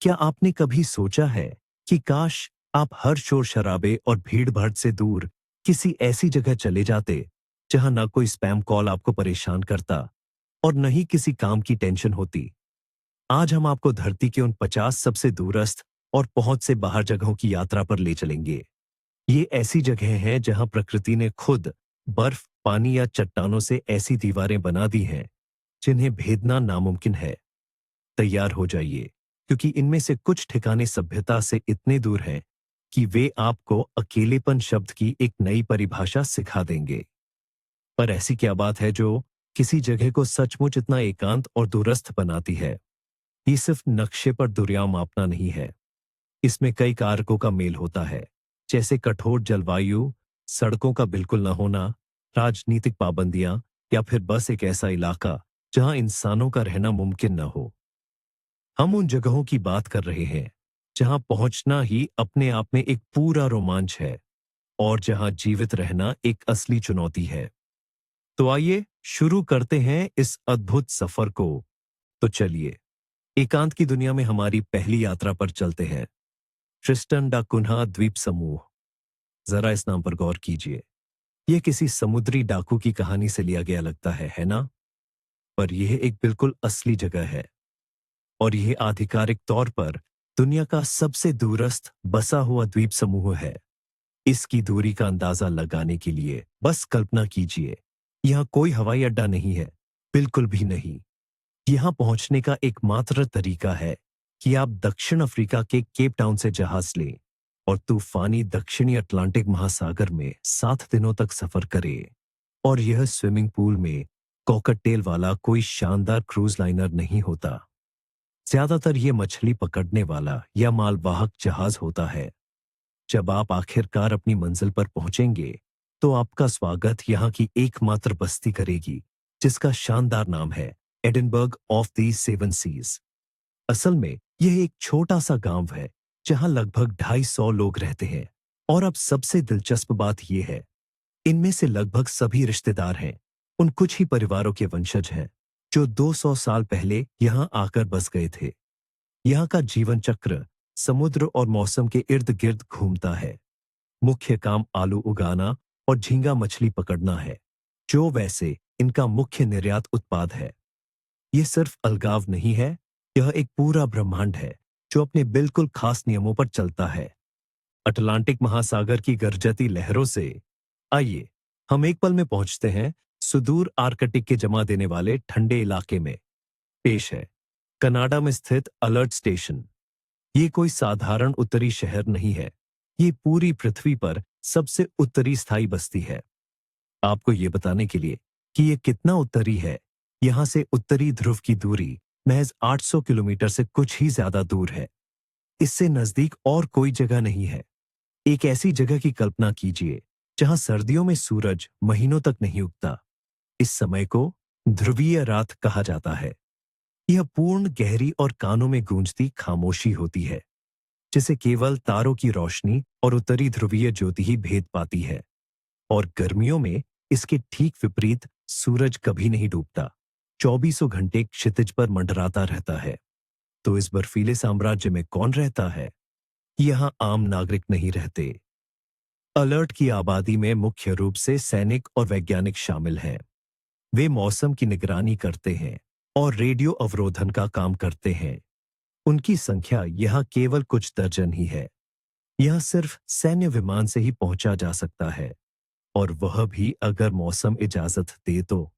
क्या आपने कभी सोचा है कि काश आप हर शोर शराबे और भीड़ भाड़ से दूर किसी ऐसी जगह चले जाते जहां ना कोई स्पैम कॉल आपको परेशान करता और न ही किसी काम की टेंशन होती। आज हम आपको धरती के उन 50 सबसे दूरस्थ और पहुंच से बाहर जगहों की यात्रा पर ले चलेंगे। ये ऐसी जगह हैं जहां प्रकृति ने खुद बर्फ, पानी या चट्टानों से ऐसी दीवारें बना दी हैं जिन्हें भेदना नामुमकिन है। तैयार हो जाइए, क्योंकि इनमें से कुछ ठिकाने सभ्यता से इतने दूर हैं कि वे आपको अकेलेपन शब्द की एक नई परिभाषा सिखा देंगे। पर ऐसी क्या बात है जो किसी जगह को सचमुच इतना एकांत और दूरस्थ बनाती है? ये सिर्फ नक्शे पर दुनिया मापना नहीं है। इसमें कई कारकों का मेल होता है, जैसे कठोर जलवायु, सड़कों का बिल्कुल न होना, राजनीतिक पाबंदियां या फिर बस एक ऐसा इलाका जहां इंसानों का रहना मुमकिन न हो। हम उन जगहों की बात कर रहे हैं जहां पहुंचना ही अपने आप में एक पूरा रोमांच है और जहां जीवित रहना एक असली चुनौती है। तो आइए शुरू करते हैं इस अद्भुत सफर को। तो चलिए एकांत की दुनिया में हमारी पहली यात्रा पर चलते हैं। ट्रिस्टन डा कुन्हा द्वीप समूह। जरा इस नाम पर गौर कीजिए। यह किसी समुद्री डाकू की कहानी से लिया गया लगता है ना? पर यह एक बिल्कुल असली जगह है और यह आधिकारिक तौर पर दुनिया का सबसे दूरस्थ बसा हुआ द्वीप समूह है। इसकी दूरी का अंदाजा लगाने के लिए बस कल्पना कीजिए, यहां कोई हवाई अड्डा नहीं है, बिल्कुल भी नहीं। यहां पहुंचने का एकमात्र तरीका है कि आप दक्षिण अफ्रीका के केप टाउन से जहाज लें और तूफानी दक्षिणी अटलांटिक महासागर में 7 दिनों तक सफर करें। और यह स्विमिंग पूल में कॉकटेल वाला कोई शानदार क्रूज लाइनर नहीं होता। ज्यादातर ये मछली पकड़ने वाला या मालवाहक जहाज होता है। जब आप आखिरकार अपनी मंजिल पर पहुंचेंगे, तो आपका स्वागत यहाँ की एकमात्र बस्ती करेगी, जिसका शानदार नाम है Edinburgh of the seven seas. असल में यह एक छोटा सा गांव है जहां लगभग 250 लोग रहते हैं। और अब सबसे दिलचस्प बात यह है, इनमें से लगभग सभी रिश्तेदार हैं, उन कुछ ही परिवारों के वंशज हैं जो 200 साल पहले यहां आकर बस गए थे। यहाँ का जीवन चक्र समुद्र और मौसम के इर्द गिर्द घूमता है। मुख्य काम आलू उगाना और झींगा मछली पकड़ना है, जो वैसे इनका मुख्य निर्यात उत्पाद है। यह सिर्फ अलगाव नहीं है, यह एक पूरा ब्रह्मांड है जो अपने बिल्कुल खास नियमों पर चलता है। अटलांटिक महासागर की गरजती लहरों से आइए हम एक पल में पहुंचते हैं सुदूर आर्कटिक के जमा देने वाले ठंडे इलाके में। पेश है कनाडा में स्थित अलर्ट स्टेशन। ये कोई साधारण उत्तरी शहर नहीं है, ये पूरी पृथ्वी पर सबसे उत्तरी स्थायी बस्ती है। आपको ये बताने के लिए कि ये कितना उत्तरी है, यहां से उत्तरी ध्रुव की दूरी महज 800 किलोमीटर से कुछ ही ज्यादा दूर है। इससे नजदीक और कोई जगह नहीं है। एक ऐसी जगह की कल्पना कीजिए जहां सर्दियों में सूरज महीनों तक नहीं उगता। इस समय को ध्रुवीय रात कहा जाता है। यह पूर्ण गहरी और कानों में गूंजती खामोशी होती है, जिसे केवल तारों की रोशनी और उत्तरी ध्रुवीय ज्योति ही भेद पाती है। और गर्मियों में इसके ठीक विपरीत सूरज कभी नहीं डूबता, 24 घंटे क्षितिज पर मंडराता रहता है। तो इस बर्फीले साम्राज्य में कौन रहता है? यहाँ आम नागरिक नहीं रहते। अलर्ट की आबादी में मुख्य रूप से सैनिक और वैज्ञानिक शामिल हैं। वे मौसम की निगरानी करते हैं और रेडियो अवरोधन का काम करते हैं। उनकी संख्या यहाँ केवल कुछ दर्जन ही है। यह सिर्फ सैन्य विमान से ही पहुंचा जा सकता है, और वह भी अगर मौसम इजाजत दे तो।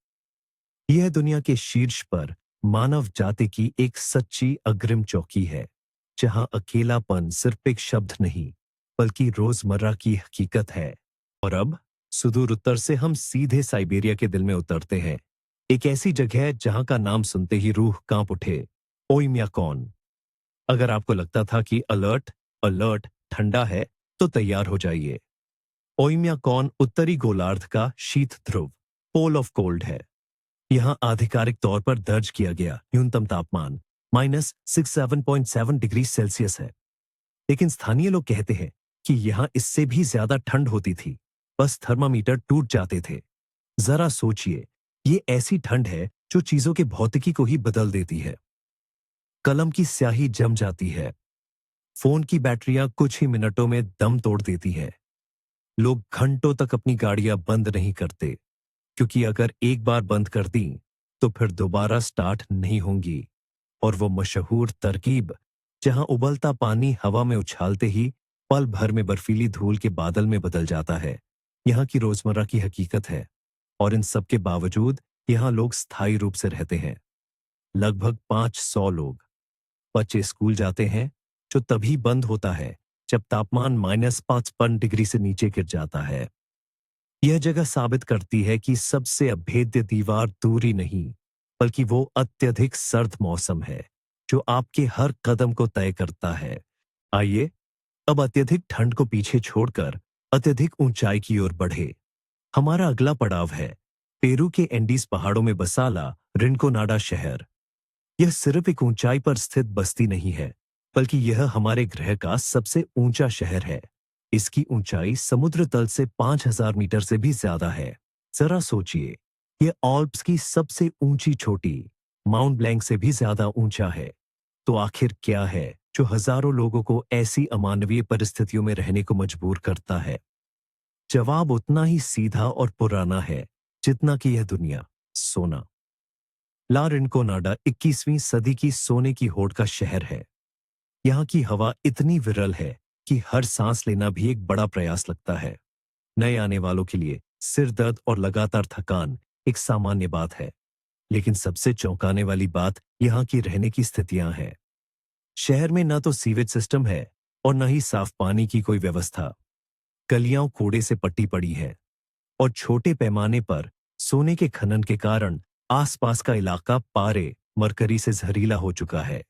यह दुनिया के शीर्ष पर मानव जाति की एक सच्ची अग्रिम चौकी है, जहां अकेलापन सिर्फ एक शब्द नहीं, बल्कि रोजमर्रा की हकीकत है। और अब सुदूर उत्तर से हम सीधे साइबेरिया के दिल में उतरते हैं। एक ऐसी जगह जहां का नाम सुनते ही रूह कांप उठे, ओइम्याकॉन। अगर आपको लगता था कि अलर्ट अलर्ट ठंडा है, तो तैयार हो जाइए। ओइम्याकॉन उत्तरी गोलार्ध का शीत ध्रुव, पोल ऑफ कोल्ड है। यहां आधिकारिक तौर पर दर्ज किया गया न्यूनतम तापमान -67.7 डिग्री सेल्सियस है। लेकिन स्थानीय लोग कहते हैं कि यहां इससे भी ज्यादा ठंड होती थी, बस थर्मामीटर टूट जाते थे। जरा सोचिए, ये ऐसी ठंड है जो चीजों के भौतिकी को ही बदल देती है। कलम की स्याही जम जाती है। फोन की बैटरियां कुछ ही मिनटों में दम तोड़ देती हैं। लोग घंटों तक अपनी गाड़ियां बंद नहीं करते, क्योंकि अगर एक बार बंद कर दी तो फिर दोबारा स्टार्ट नहीं होंगी। और वो मशहूर तरकीब, जहां उबलता पानी हवा में उछालते ही पल भर में बर्फीली धूल के बादल में बदल जाता है, यहाँ की रोजमर्रा की हकीकत है। और इन सब के बावजूद यहाँ लोग स्थायी रूप से रहते हैं। लगभग 500 लोग। बच्चे स्कूल जाते हैं, जो तभी बंद होता है जब तापमान -55 डिग्री से नीचे गिर जाता है। यह जगह साबित करती है कि सबसे अभेद्य दीवार दूरी नहीं, बल्कि वो अत्यधिक सर्द मौसम है, जो आपके हर कदम को तय करता है। आइए अब अत्यधिक ठंड को पीछे छोड़कर अत्यधिक ऊंचाई की ओर बढ़े। हमारा अगला पड़ाव है पेरू के एंडीज पहाड़ों में बसाला रिंकोनाडा शहर। यह सिर्फ एक ऊंचाई पर स्थित बस्ती नहीं है, बल्कि यह हमारे ग्रह का सबसे ऊंचा शहर है। इसकी ऊंचाई समुद्र तल से 5000 मीटर से भी ज्यादा है। जरा सोचिए, यह ऑल्प्स की सबसे ऊंची चोटी माउंट ब्लैंक से भी ज्यादा ऊंचा है। तो आखिर क्या है जो हजारों लोगों को ऐसी अमानवीय परिस्थितियों में रहने को मजबूर करता है? जवाब उतना ही सीधा और पुराना है जितना कि यह दुनिया। सोना। ला रिंकोनाडा 21वीं सदी की सोने की होड़ का शहर है। यहाँ की हवा इतनी विरल है कि हर सांस लेना भी एक बड़ा प्रयास लगता है। नए आने वालों के लिए सिर दर्द और लगातार थकान एक सामान्य बात है। लेकिन सबसे चौंकाने वाली बात यहाँ की रहने की स्थितियां हैं। शहर में न तो सीवेज सिस्टम है और न ही साफ पानी की कोई व्यवस्था। गलियां कूड़े से पट्टी पड़ी हैं और छोटे पैमाने पर सोने के खनन के कारण आसपास का इलाका पारे मरकरी से जहरीला हो चुका है।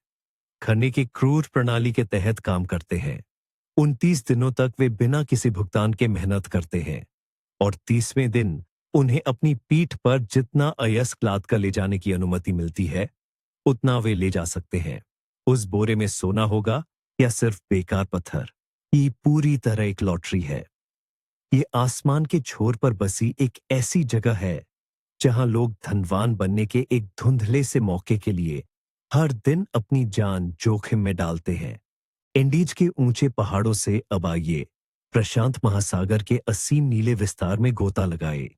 खन्ने की क्रूर प्रणाली के तहत काम करते हैं। 29 दिनों तक वे बिना किसी भुगतान के मेहनत करते हैं और 30वें दिन उन्हें अपनी पीठ पर जितना अयस्क लाद कर ले जाने की अनुमति मिलती है, उतना वे ले जा सकते हैं। उस बोरे में सोना होगा या सिर्फ बेकार पत्थर, ये पूरी तरह एक लॉटरी है। ये आसमान के छोर पर बसी एक ऐसी जगह है जहां लोग धनवान बनने के एक धुंधले से मौके के लिए हर दिन अपनी जान जोखिम में डालते हैं। एंडीज के ऊंचे पहाड़ों से अब आइए प्रशांत महासागर के असीम नीले विस्तार में गोता लगाए,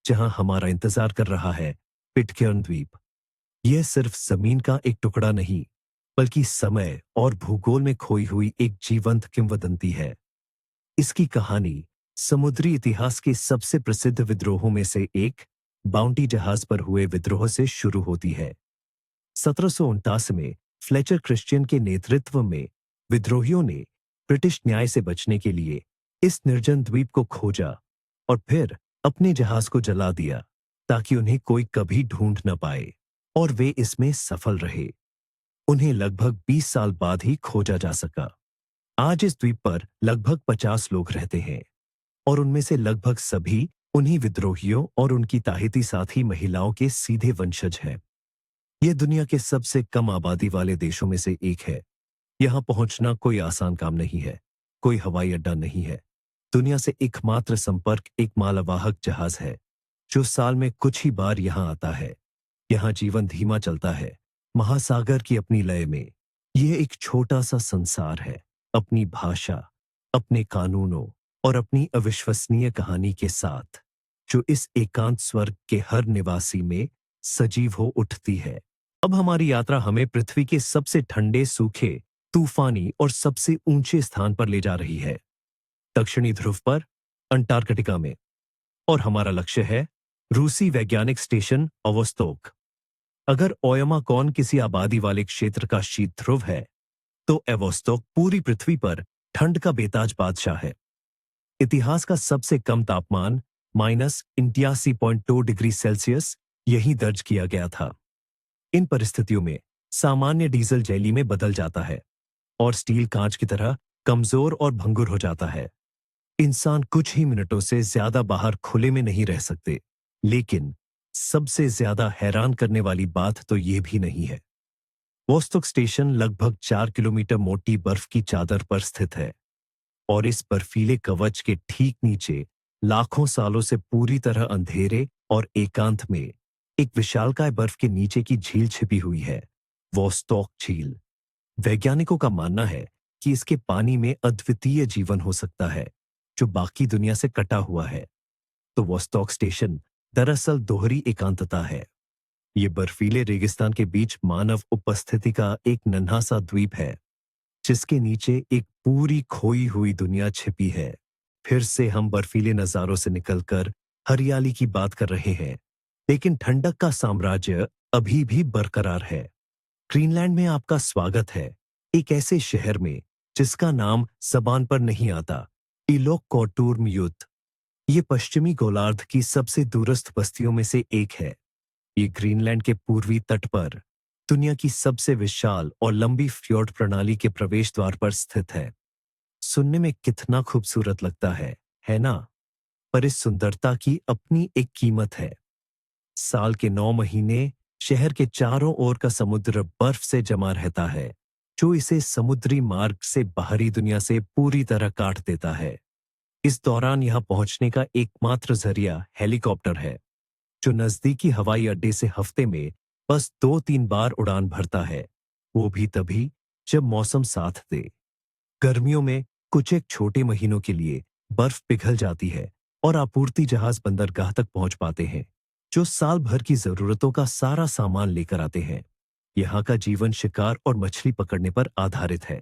जहां हमारा इंतजार कर रहा है पिटकेर्न द्वीप। यह सिर्फ जमीन का एक टुकड़ा नहीं, बल्कि समय और भूगोल में खोई हुई एक जीवंत किंवदंती है। इसकी कहानी समुद्री इतिहास के सबसे प्रसिद्ध विद्रोहों में से एक बाउंटी जहाज पर हुए विद्रोह से शुरू होती है। 1749 में फ्लेचर क्रिश्चियन के नेतृत्व में विद्रोहियों ने ब्रिटिश न्याय से बचने के लिए इस निर्जन द्वीप को खोजा और फिर अपने जहाज को जला दिया, ताकि उन्हें कोई कभी ढूंढ न पाए। और वे इसमें सफल रहे। उन्हें लगभग 20 साल बाद ही खोजा जा सका। आज इस द्वीप पर लगभग 50 लोग रहते हैं और उनमें से लगभग सभी उन्हीं विद्रोहियों और उनकी ताहिती साथी महिलाओं के सीधे वंशज हैं। यह दुनिया के सबसे कम आबादी वाले देशों में से एक है। यहां पहुंचना कोई आसान काम नहीं है। कोई हवाई अड्डा नहीं है। दुनिया से एकमात्र संपर्क एक मालवाहक जहाज है, जो साल में कुछ ही बार यहां आता है। यहां जीवन धीमा चलता है, महासागर की अपनी लय में। यह एक छोटा सा संसार है, अपनी भाषा, अपने कानूनों और अपनी अविश्वसनीय कहानी के साथ, जो इस एकांत स्वर्ग के हर निवासी में सजीव हो उठती है। अब हमारी यात्रा हमें पृथ्वी के सबसे ठंडे, सूखे, तूफानी और सबसे ऊंचे स्थान पर ले जा रही है, दक्षिणी ध्रुव पर, अंटार्कटिका में। और हमारा लक्ष्य है रूसी वैज्ञानिक स्टेशन ओवोस्तोक। अगर ओयमाकॉन किसी आबादी वाले क्षेत्र का शीत ध्रुव है, तो एवोस्टोक पूरी पृथ्वी पर ठंड का बेताज बादशाह है। इतिहास का सबसे कम तापमान -81.2 डिग्री सेल्सियस यहीं दर्ज किया गया था। इन परिस्थितियों में सामान्य डीजल जैली में बदल जाता है और स्टील कांच की तरह कमजोर और भंगुर हो जाता है। इंसान कुछ ही मिनटों से ज्यादा बाहर खुले में नहीं रह सकते। लेकिन सबसे ज्यादा हैरान करने वाली बात तो यह भी नहीं है। वोस्तोक स्टेशन लगभग 4 किलोमीटर मोटी बर्फ की चादर पर स्थित है और इस बर्फीले कवच के ठीक नीचे लाखों सालों से पूरी तरह अंधेरे और एकांत में एक विशालकाय बर्फ के नीचे की झील छिपी हुई है, वोस्टॉक झील। वैज्ञानिकों का मानना है कि इसके पानी में अद्वितीय जीवन हो सकता है जो बाकी दुनिया से कटा हुआ है। तो वोस्टॉक स्टेशन दरअसल दोहरी एकांतता है। ये बर्फीले रेगिस्तान के बीच मानव उपस्थिति का एक नन्हा सा द्वीप है जिसके नीचे एक पूरी खोई हुई दुनिया छिपी है। फिर से हम बर्फीले नजारों से निकलकर हरियाली की बात कर रहे हैं, लेकिन ठंडक का साम्राज्य अभी भी बरकरार है। ग्रीनलैंड में आपका स्वागत है, एक ऐसे शहर में जिसका नाम जबान पर नहीं आता, इलोक ये पश्चिमी गोलार्ध की सबसे दूरस्थ बस्तियों में से एक है। ये ग्रीनलैंड के पूर्वी तट पर दुनिया की सबसे विशाल और लंबी फ्योर्ड प्रणाली के प्रवेश द्वार पर स्थित है। सुनने में कितना खूबसूरत लगता है ना? पर इस सुंदरता की अपनी एक कीमत है। साल के 9 महीने शहर के चारों ओर का समुद्र बर्फ से जमा रहता है, जो इसे समुद्री मार्ग से बाहरी दुनिया से पूरी तरह काट देता है। इस दौरान यहां पहुंचने का एकमात्र जरिया हेलीकॉप्टर है, जो नजदीकी हवाई अड्डे से हफ्ते में बस 2-3 बार उड़ान भरता है, वो भी तभी जब मौसम साथ दे। गर्मियों में कुछ एक छोटे महीनों के लिए बर्फ पिघल जाती है और आपूर्ति जहाज बंदरगाह तक पहुंच पाते हैं, जो साल भर की जरूरतों का सारा सामान लेकर आते हैं। यहाँ का जीवन शिकार और मछली पकड़ने पर आधारित है।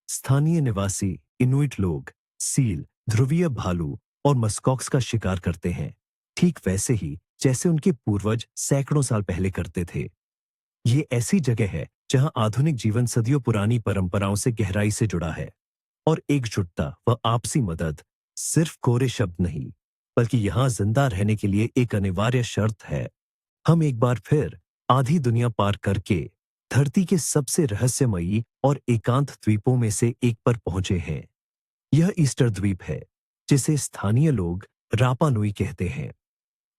स्थानीय निवासी इनुइट लोग सील, ध्रुवीय भालू और मस्कॉक्स का शिकार करते हैं, ठीक वैसे ही जैसे उनके पूर्वज सैकड़ों साल पहले करते थे। ये ऐसी जगह है जहां आधुनिक जीवन सदियों पुरानी परंपराओं से गहराई से जुड़ा है और एकजुटता व आपसी मदद सिर्फ कोरे शब्द नहीं, बल्कि यहां जिंदा रहने के लिए एक अनिवार्य शर्त है। हम एक बार फिर आधी दुनिया पार करके धरती के सबसे रहस्यमयी और एकांत द्वीपों में से एक पर पहुंचे हैं। यह ईस्टर द्वीप है, जिसे स्थानीय लोग रापा नुई कहते हैं।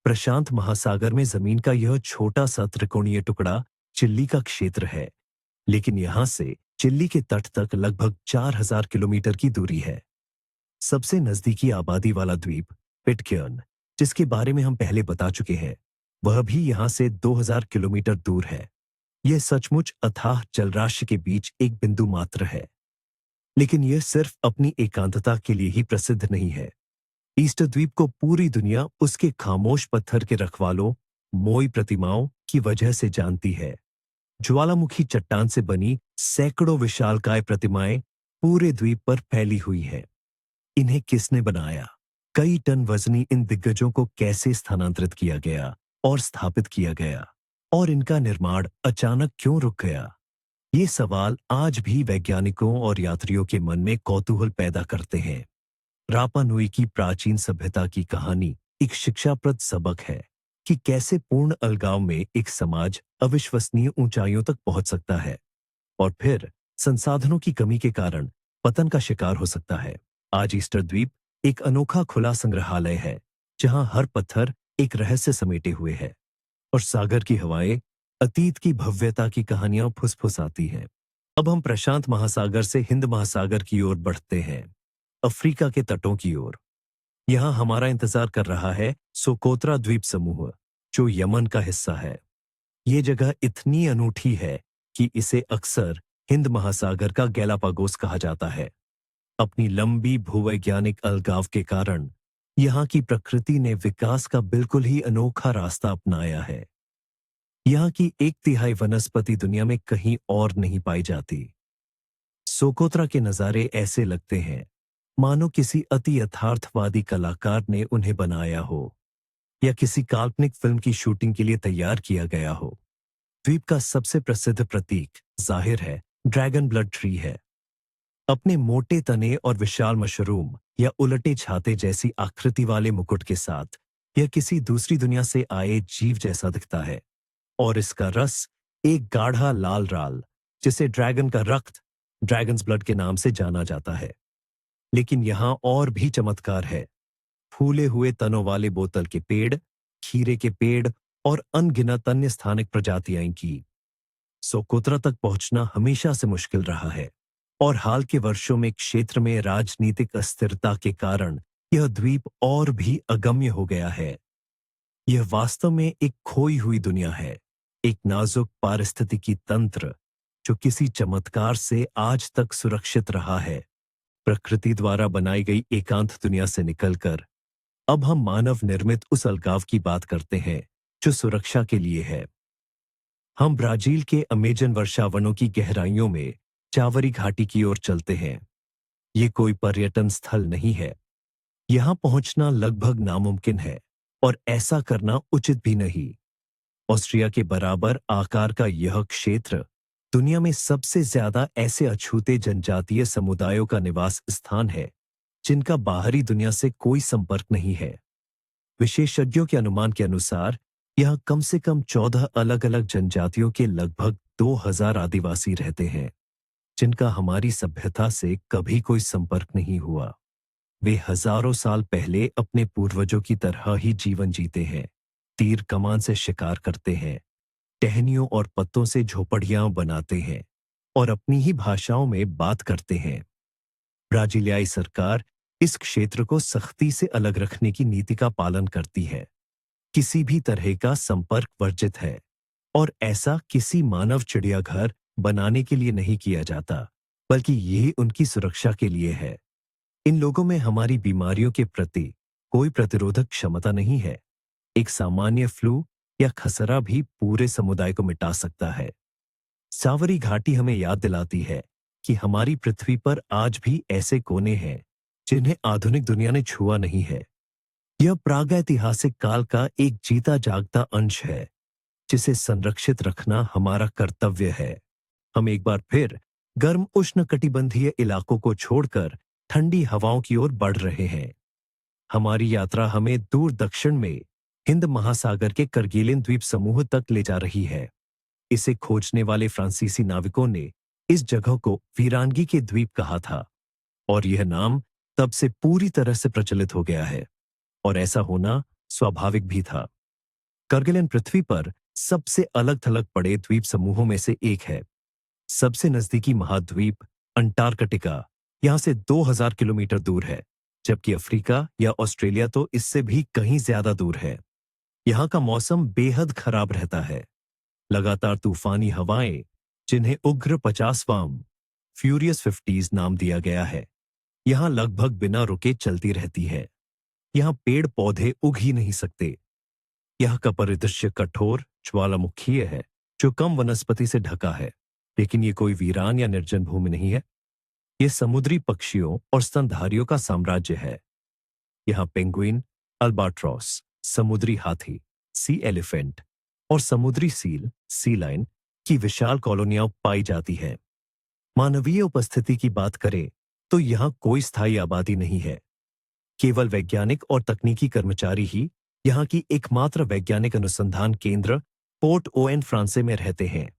प्रशांत महासागर में जमीन का यह छोटा सा त्रिकोणीय टुकड़ा चिल्ली का क्षेत्र है, लेकिन यहां से चिल्ली के तट तक लगभग 4000 किलोमीटर की दूरी है। सबसे नजदीकी आबादी वाला द्वीप पिटकेर्न, जिसके बारे में हम पहले बता चुके हैं, वह भी यहां से 2000 किलोमीटर दूर है। यह सचमुच अथाह जलराशि के बीच एक बिंदु मात्र है, लेकिन यह सिर्फ अपनी एकांतता के लिए ही प्रसिद्ध नहीं है। ईस्टर द्वीप को पूरी दुनिया उसके खामोश पत्थर के रखवालों, मोई प्रतिमाओं की वजह से जानती है। ज्वालामुखी चट्टान से बनी सैकड़ों विशालकाय प्रतिमाएं पूरे द्वीप पर फैली हुई है। इन्हें किसने बनाया? कई टन वजनी इन दिग्गजों को कैसे स्थानांतरित किया गया और स्थापित किया गया? और इनका निर्माण अचानक क्यों रुक गया? ये सवाल आज भी वैज्ञानिकों और यात्रियों के मन में कौतूहल पैदा करते हैं। रापा नुई की प्राचीन सभ्यता की कहानी एक शिक्षाप्रद सबक है कि कैसे पूर्ण अलगाव में एक समाज अविश्वसनीय ऊंचाइयों तक पहुंच सकता है और फिर संसाधनों की कमी के कारण पतन का शिकार हो सकता है। आज ईस्टर द्वीप एक अनोखा खुला संग्रहालय है, जहां हर पत्थर एक रहस्य समेटे हुए है और सागर की हवाएं अतीत की भव्यता की कहानियां फुसफुसाती हैं। अब हम प्रशांत महासागर से हिंद महासागर की ओर बढ़ते हैं, अफ्रीका के तटों की ओर। यहां हमारा इंतजार कर रहा है सोकोत्रा द्वीप समूह, जो यमन का हिस्सा है। ये जगह इतनी अनूठी है कि इसे अक्सर हिंद महासागर का गैलापागोस कहा जाता है। अपनी लंबी भूवैज्ञानिक अलगाव के कारण यहाँ की प्रकृति ने विकास का बिल्कुल ही अनोखा रास्ता अपनाया है। यहाँ की 1/3 वनस्पति दुनिया में कहीं और नहीं पाई जाती। सोकोत्रा के नजारे ऐसे लगते हैं मानो किसी अति यथार्थवादी कलाकार ने उन्हें बनाया हो या किसी काल्पनिक फिल्म की शूटिंग के लिए तैयार किया गया हो। द्वीप का सबसे प्रसिद्ध प्रतीक जाहिर है ड्रैगन ब्लड ट्री है। अपने मोटे तने और विशाल मशरूम या उलटे छाते जैसी आकृति वाले मुकुट के साथ यह किसी दूसरी दुनिया से आए जीव जैसा दिखता है और इसका रस एक गाढ़ा लाल राल, जिसे ड्रैगन का रक्त, ड्रैगन्स ब्लड के नाम से जाना जाता है। लेकिन यहां और भी चमत्कार है। फूले हुए तनों वाले बोतल के पेड़, खीरे के पेड़ और अनगिनत अन्य स्थानिक प्रजातियां की। सोकोत्रा तक पहुंचना हमेशा से मुश्किल रहा है और हाल के वर्षों में क्षेत्र में राजनीतिक अस्थिरता के कारण यह द्वीप और भी अगम्य हो गया है। यह वास्तव में एक खोई हुई दुनिया है, एक नाजुक पारिस्थितिकी तंत्र जो किसी चमत्कार से आज तक सुरक्षित रहा है। प्रकृति द्वारा बनाई गई एकांत दुनिया से निकलकर अब हम मानव निर्मित उस अलगाव की बात करते हैं जो सुरक्षा के लिए है। हम ब्राजील के अमेजन वर्षावनों की गहराइयों में चावरी घाटी की ओर चलते हैं। ये कोई पर्यटन स्थल नहीं है। यहां पहुंचना लगभग नामुमकिन है और ऐसा करना उचित भी नहीं। ऑस्ट्रिया के बराबर आकार का यह क्षेत्र दुनिया में सबसे ज्यादा ऐसे अछूते जनजातीय समुदायों का निवास स्थान है जिनका बाहरी दुनिया से कोई संपर्क नहीं है। विशेषज्ञों के अनुमान के अनुसार यहाँ कम से कम 14 अलग अलग जनजातियों के लगभग 2000 आदिवासी रहते हैं जिनका हमारी सभ्यता से कभी कोई संपर्क नहीं हुआ। वे हजारों साल पहले अपने पूर्वजों की तरह ही जीवन जीते हैं। तीर कमान से शिकार करते हैं, टहनियों और पत्तों से झोपड़ियां बनाते हैं और अपनी ही भाषाओं में बात करते हैं। ब्राजीलियाई सरकार इस क्षेत्र को सख्ती से अलग रखने की नीति का पालन करती है। किसी भी तरह का संपर्क वर्जित है और ऐसा किसी मानव चिड़ियाघर बनाने के लिए नहीं किया जाता, बल्कि यही उनकी सुरक्षा के लिए है। इन लोगों में हमारी बीमारियों के प्रति कोई प्रतिरोधक क्षमता नहीं है। एक सामान्य फ्लू या खसरा भी पूरे समुदाय को मिटा सकता है। सावरी घाटी हमें याद दिलाती है कि हमारी पृथ्वी पर आज भी ऐसे कोने हैं जिन्हें आधुनिक दुनिया ने छुआ नहीं है। यह प्रागैतिहासिक काल का एक जीता जागता अंश है जिसे संरक्षित रखना हमारा कर्तव्य है। हम एक बार फिर गर्म उष्णकटिबंधीय इलाकों को छोड़कर ठंडी हवाओं की ओर बढ़ रहे हैं। हमारी यात्रा हमें दूर दक्षिण में हिंद महासागर के करगिलिन द्वीप समूह तक ले जा रही है। इसे खोजने वाले फ्रांसीसी नाविकों ने इस जगह को वीरानगी के द्वीप कहा था और यह नाम तब से पूरी तरह से प्रचलित हो गया है और ऐसा होना स्वाभाविक भी था। करगिलिन पृथ्वी पर सबसे अलग थलग पड़े द्वीप समूहों में से एक है। सबसे नजदीकी महाद्वीप अंटार्कटिका यहां से 2000 किलोमीटर दूर है, जबकि अफ्रीका या ऑस्ट्रेलिया तो इससे भी कहीं ज्यादा दूर है। यहां का मौसम बेहद खराब रहता है। लगातार तूफानी हवाएं, जिन्हें उग्र 50वां फ्यूरियस 50s नाम दिया गया है, यहां लगभग बिना रुके चलती रहती है। यहां पेड़ पौधे उग ही नहीं सकते। यहां का परिदृश्य कठोर ज्वालामुखीय है जो कम वनस्पति से ढका है, लेकिन ये कोई वीरान या निर्जन भूमि नहीं है। ये समुद्री पक्षियों और स्तनधारियों का साम्राज्य है। यहां पेंगुइन, अल्बाट्रॉस, समुद्री हाथी, सी एलिफेंट और समुद्री सील, सी लाइन की विशाल कॉलोनियां पाई जाती है। मानवीय उपस्थिति की बात करें तो यहां कोई स्थायी आबादी नहीं है। केवल वैज्ञानिक और तकनीकी कर्मचारी ही यहां की एकमात्र वैज्ञानिक अनुसंधान केंद्र पोर्ट ओएन फ्रांसे में रहते हैं।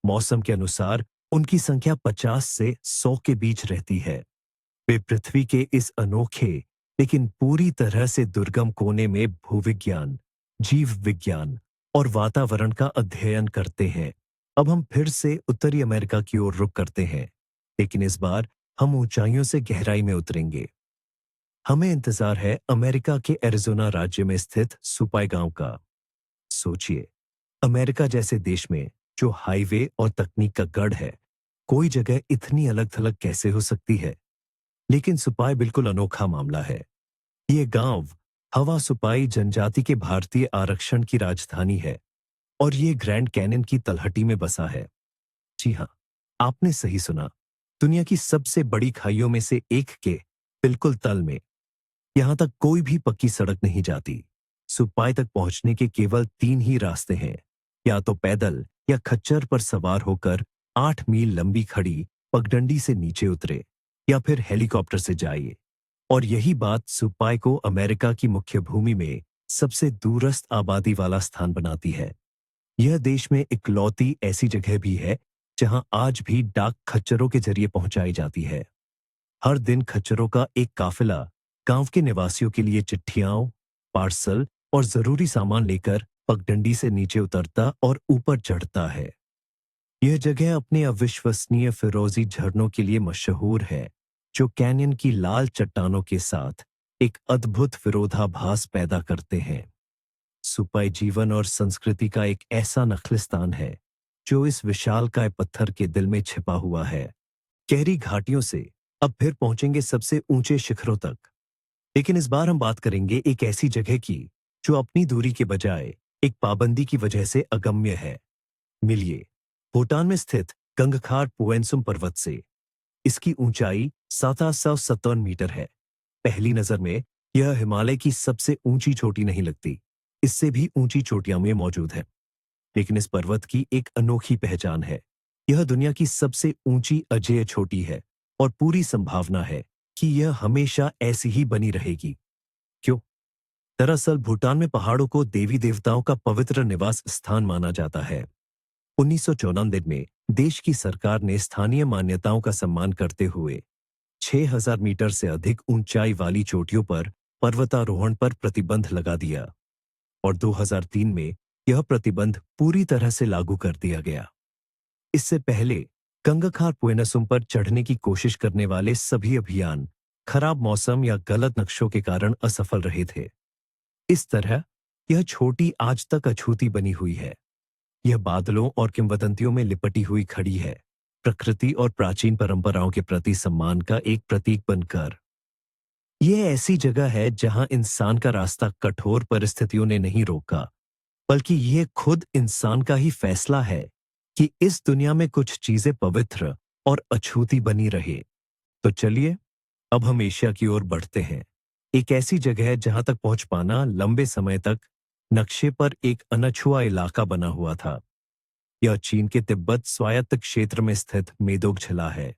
मौसम के अनुसार उनकी संख्या 50 से 100 के बीच रहती है। वे पृथ्वी के इस अनोखे लेकिन पूरी तरह से दुर्गम कोने में भूविज्ञान, जीव विज्ञान और वातावरण का अध्ययन करते हैं। अब हम फिर से उत्तरी अमेरिका की ओर रुख करते हैं, लेकिन इस बार हम ऊंचाइयों से गहराई में उतरेंगे। हमें इंतजार है अमेरिका के एरिज़ोना राज्य में स्थित सुपाई गांव का। सोचिए, अमेरिका जैसे देश में जो हाईवे और तकनीक का गढ़ है, कोई जगह इतनी अलग थलग कैसे हो सकती है। लेकिन सुपाई बिल्कुल अनोखा मामला है। ये गांव हवा सुपाई जनजाति के भारतीय आरक्षण की राजधानी है और ये ग्रैंड कैनियन की तलहटी में बसा है। जी हाँ, आपने सही सुना, दुनिया की सबसे बड़ी खाइयों में से एक के बिल्कुल तल में। यहां तक कोई भी पक्की सड़क नहीं जाती। सुपाई तक पहुंचने के केवल 3 ही रास्ते हैं, या तो पैदल या खच्चर पर सवार होकर 8 मील लंबी खड़ी पगडंडी से नीचे उतरे, या फिर हेलीकॉप्टर से जाइए। और यही बात सुपाई को अमेरिका की मुख्य भूमि में सबसे दूरस्थ आबादी वाला स्थान बनाती है। यह देश में इकलौती ऐसी जगह भी है जहां आज भी डाक खच्चरों के जरिए पहुंचाई जाती है। हर दिन खच्चरों का एक काफिला गांव के निवासियों के लिए चिट्ठियां, पार्सल और जरूरी सामान लेकर पगडंडी से नीचे उतरता और ऊपर चढ़ता है। यह जगह अपने अविश्वसनीय फिरोजी झरनों के लिए मशहूर है, जो कैनियन की लाल चट्टानों के साथ एक अद्भुत विरोधाभास पैदा करते हैं। सुपाई जीवन और संस्कृति का एक ऐसा नखलिस्तान है जो इस विशालकाय पत्थर के दिल में छिपा हुआ है। गहरी घाटियों से अब फिर पहुंचेंगे सबसे ऊंचे शिखरों तक। लेकिन इस बार हम बात करेंगे एक ऐसी जगह की जो अपनी दूरी के बजाय एक पाबंदी की वजह से अगम्य है। मिलिए भूटान में स्थित गंगखार पुएंसुम पर्वत से। इसकी ऊंचाई 1757 मीटर है। पहली नजर में यह हिमालय की सबसे ऊंची चोटी नहीं लगती, इससे भी ऊंची चोटियां में मौजूद है। लेकिन इस पर्वत की एक अनोखी पहचान है। यह दुनिया की सबसे ऊंची अजेय चोटी है और पूरी संभावना है कि यह हमेशा ऐसी ही बनी रहेगी। क्यों? दरअसल भूटान में पहाड़ों को देवी देवताओं का पवित्र निवास स्थान माना जाता है। 1994 में देश की सरकार ने स्थानीय मान्यताओं का सम्मान करते हुए 6000 मीटर से अधिक ऊंचाई वाली चोटियों पर पर्वतारोहण पर प्रतिबंध लगा दिया और 2003 में यह प्रतिबंध पूरी तरह से लागू कर दिया गया। इससे पहले गंगखार पुएनसुम पर चढ़ने की कोशिश करने वाले सभी अभियान खराब मौसम या गलत नक्शों के कारण असफल रहे थे। इस तरह यह छोटी आज तक अछूती बनी हुई है। यह बादलों और किंवदंतियों में लिपटी हुई खड़ी है, प्रकृति और प्राचीन परंपराओं के प्रति सम्मान का एक प्रतीक बनकर। यह ऐसी जगह है जहां इंसान का रास्ता कठोर परिस्थितियों ने नहीं रोका, बल्कि यह खुद इंसान का ही फैसला है कि इस दुनिया में कुछ चीजें पवित्र और अछूती बनी रहे। तो चलिए अब हम एशिया की ओर बढ़ते हैं। एक ऐसी जगह है जहां तक पहुंच पाना लंबे समय तक नक्शे पर एक अनछुआ इलाका बना हुआ था। यह चीन के तिब्बत स्वायत्त क्षेत्र में स्थित मेदोगझिला है।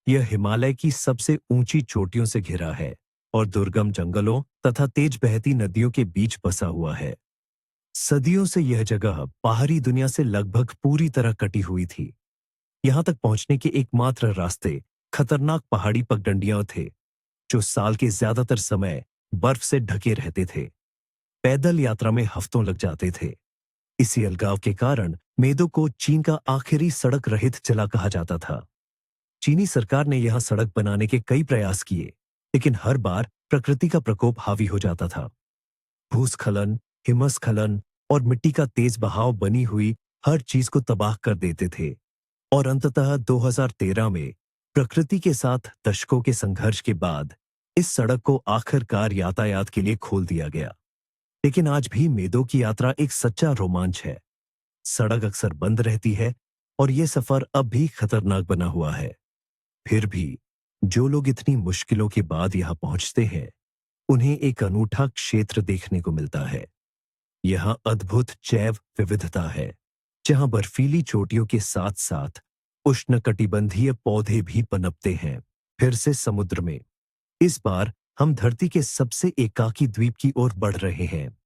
यह हिमालय की सबसे ऊंची चोटियों से घिरा है और दुर्गम जंगलों तथा तेज बहती नदियों के बीच बसा हुआ है। सदियों से यह जगह बाहरी दुनिया से लगभग पूरी तरह कटी हुई थी। यहां तक पहुंचने के एकमात्र रास्ते खतरनाक पहाड़ी पगडंडियां थे, जो साल के ज्यादातर समय बर्फ से ढके रहते थे। पैदल यात्रा में हफ्तों लग जाते थे। इसी अलगाव के कारण मेदो को चीन का आखिरी सड़क रहित जिला कहा जाता था। चीनी सरकार ने यहां सड़क बनाने के कई प्रयास किए, लेकिन हर बार प्रकृति का प्रकोप हावी हो जाता था। भूस्खलन, हिमस्खलन और मिट्टी का तेज बहाव बनी हुई हर चीज को तबाह कर देते थे और अंततः 2013 में प्रकृति के साथ दशकों के संघर्ष के बाद इस सड़क को आखिरकार यातायात के लिए खोल दिया गया। लेकिन आज भी मेदो की यात्रा एक सच्चा रोमांच है। सड़क अक्सर बंद रहती है और यह सफर अब भी खतरनाक बना हुआ है। फिर भी जो लोग इतनी मुश्किलों के बाद यहां पहुंचते हैं, उन्हें एक अनूठा क्षेत्र देखने को मिलता है। यहां अद्भुत जैव विविधता है, जहां बर्फीली चोटियों के साथ साथ उष्णकटिबंधीय पौधे भी पनपते हैं। फिर से समुद्र में इस बार हम धरती के सबसे एकाकी द्वीप की ओर बढ़ रहे हैं।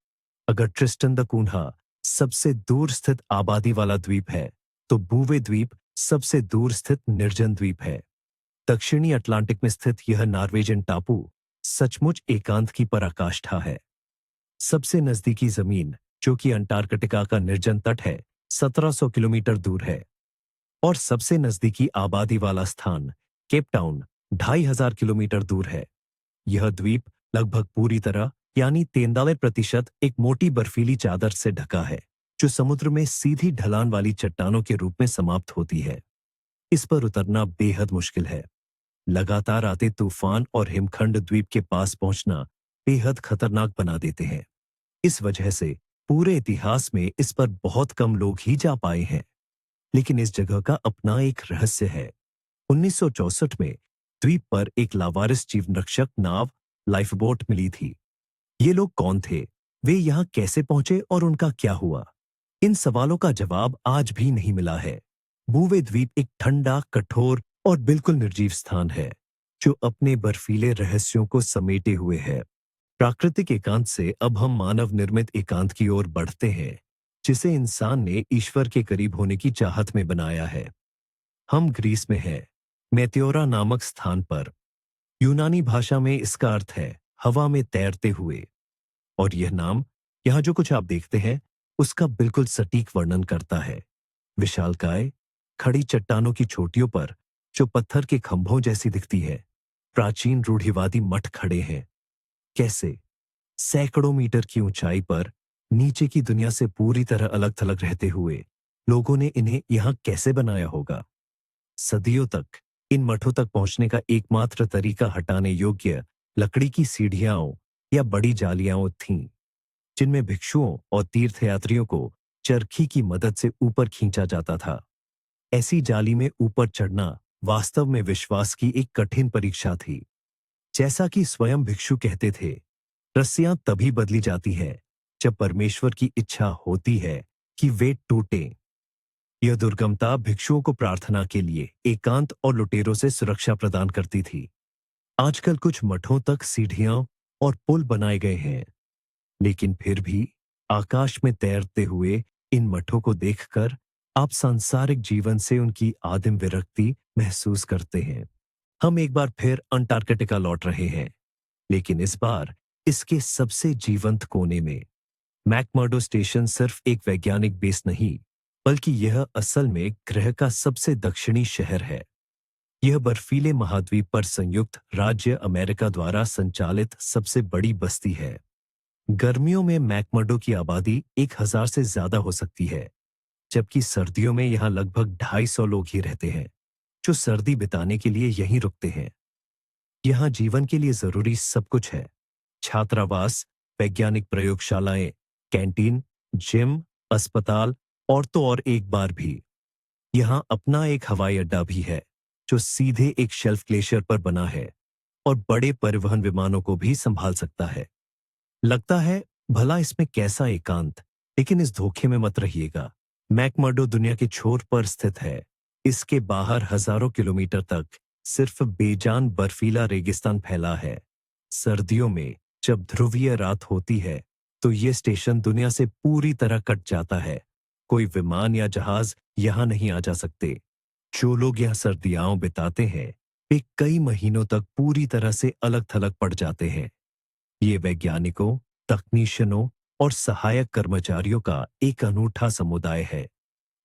अगर ट्रिस्टन द कून्हा सबसे दूर स्थित आबादी वाला द्वीप है, तो बूवे द्वीप सबसे दूर स्थित निर्जन द्वीप है। दक्षिणी अटलांटिक में स्थित यह नॉर्वेजियन टापू सचमुच एकांत की पराकाष्ठा है। सबसे नजदीकी जमीन, जो कि अंटार्कटिका का निर्जन तट है, 1700 किलोमीटर दूर है और सबसे नजदीकी आबादी वाला स्थान केप टाउन 2500 किलोमीटर दूर है। यह द्वीप लगभग पूरी तरह यानी 93% एक मोटी बर्फीली चादर से ढका है, जो समुद्र में सीधी ढलान वाली चट्टानों के रूप में समाप्त होती है। इस पर उतरना बेहद मुश्किल है। लगातार आते तूफान और हिमखंड द्वीप के पास पहुंचना बेहद खतरनाक बना देते हैं। इस वजह से पूरे इतिहास में इस पर बहुत कम लोग ही जा पाए हैं। लेकिन इस जगह का अपना एक रहस्य है। 1964 में द्वीप पर एक लावारिस जीवन रक्षक नाव लाइफ बोट मिली थी। ये लोग कौन थे, वे यहां कैसे पहुंचे और उनका क्या हुआ? इन सवालों का जवाब आज भी नहीं मिला है। बूवे द्वीप एक ठंडा, कठोर और बिल्कुल निर्जीव स्थान है, जो अपने बर्फीले रहस्यों को समेटे हुए है। प्राकृतिक एकांत से अब हम मानव निर्मित एकांत की ओर बढ़ते हैं, जिसे इंसान ने ईश्वर के करीब होने की चाहत में बनाया है। हम ग्रीस में हैं, मेत्योरा नामक स्थान पर। यूनानी भाषा में इसका अर्थ है हवा में तैरते हुए, और यह नाम यहां जो कुछ आप देखते हैं उसका बिल्कुल सटीक वर्णन करता है। विशालकाय खड़ी चट्टानों की चोटियों पर, जो पत्थर के खंभों जैसी दिखती है, प्राचीन रूढ़िवादी मठ खड़े हैं। कैसे? सैकड़ों मीटर की ऊंचाई पर नीचे की दुनिया से पूरी तरह अलग थलग रहते हुए लोगों ने इन्हें यहाँ कैसे बनाया होगा? सदियों तक इन मठों तक पहुंचने का एकमात्र तरीका हटाने योग्य लकड़ी की सीढ़ियां या बड़ी जालियां थीं, जिनमें भिक्षुओं और तीर्थयात्रियों को चरखी की मदद से ऊपर खींचा जाता था। ऐसी जाली में ऊपर चढ़ना वास्तव में विश्वास की एक कठिन परीक्षा थी। जैसा कि स्वयं भिक्षु कहते थे, रस्सियां तभी बदली जाती हैं जब परमेश्वर की इच्छा होती है कि वे टूटें। यह दुर्गमता भिक्षुओं को प्रार्थना के लिए एकांत और लुटेरों से सुरक्षा प्रदान करती थी। आजकल कुछ मठों तक सीढ़ियां और पुल बनाए गए हैं, लेकिन फिर भी आकाश में तैरते हुए इन मठों को देखकर आप सांसारिक जीवन से उनकी आदिम विरक्ति महसूस करते हैं। हम एक बार फिर अंटार्कटिका लौट रहे हैं, लेकिन इस बार इसके सबसे जीवंत कोने में। मैकमर्डो स्टेशन सिर्फ एक वैज्ञानिक बेस नहीं, बल्कि यह असल में ग्रह का सबसे दक्षिणी शहर है। यह बर्फीले महाद्वीप पर संयुक्त राज्य अमेरिका द्वारा संचालित सबसे बड़ी बस्ती है। गर्मियों में मैकमर्डो की आबादी 1000 से ज्यादा हो सकती है, जबकि सर्दियों में यहाँ लगभग 250 लोग ही रहते हैं, जो सर्दी बिताने के लिए यहीं रुकते हैं। यहाँ जीवन के लिए जरूरी सब कुछ है: छात्रावास, वैज्ञानिक प्रयोगशालाएं, कैंटीन, जिम, अस्पताल और तो और एक बार भी यहाँ अपना एक हवाई अड्डा भी है, जो सीधे एक शेल्फ ग्लेशियर पर बना है और बड़े परिवहन विमानों को भी संभाल सकता है। लगता है भला इसमें कैसा एकांत, लेकिन इस धोखे में मत रहिएगा। मैकमर्डो दुनिया के छोर पर स्थित है। इसके बाहर हजारों किलोमीटर तक सिर्फ बेजान बर्फीला रेगिस्तान फैला है। सर्दियों में जब ध्रुवीय रात होती है, तो ये स्टेशन दुनिया से पूरी तरह कट जाता है। कोई विमान या जहाज यहाँ नहीं आ जा सकते। जो लोग यहाँ सर्दियां बिताते हैं, वे कई महीनों तक पूरी तरह से अलग थलग पड़ जाते हैं। ये वैज्ञानिकों, तकनीशियनों और सहायक कर्मचारियों का एक अनूठा समुदाय है,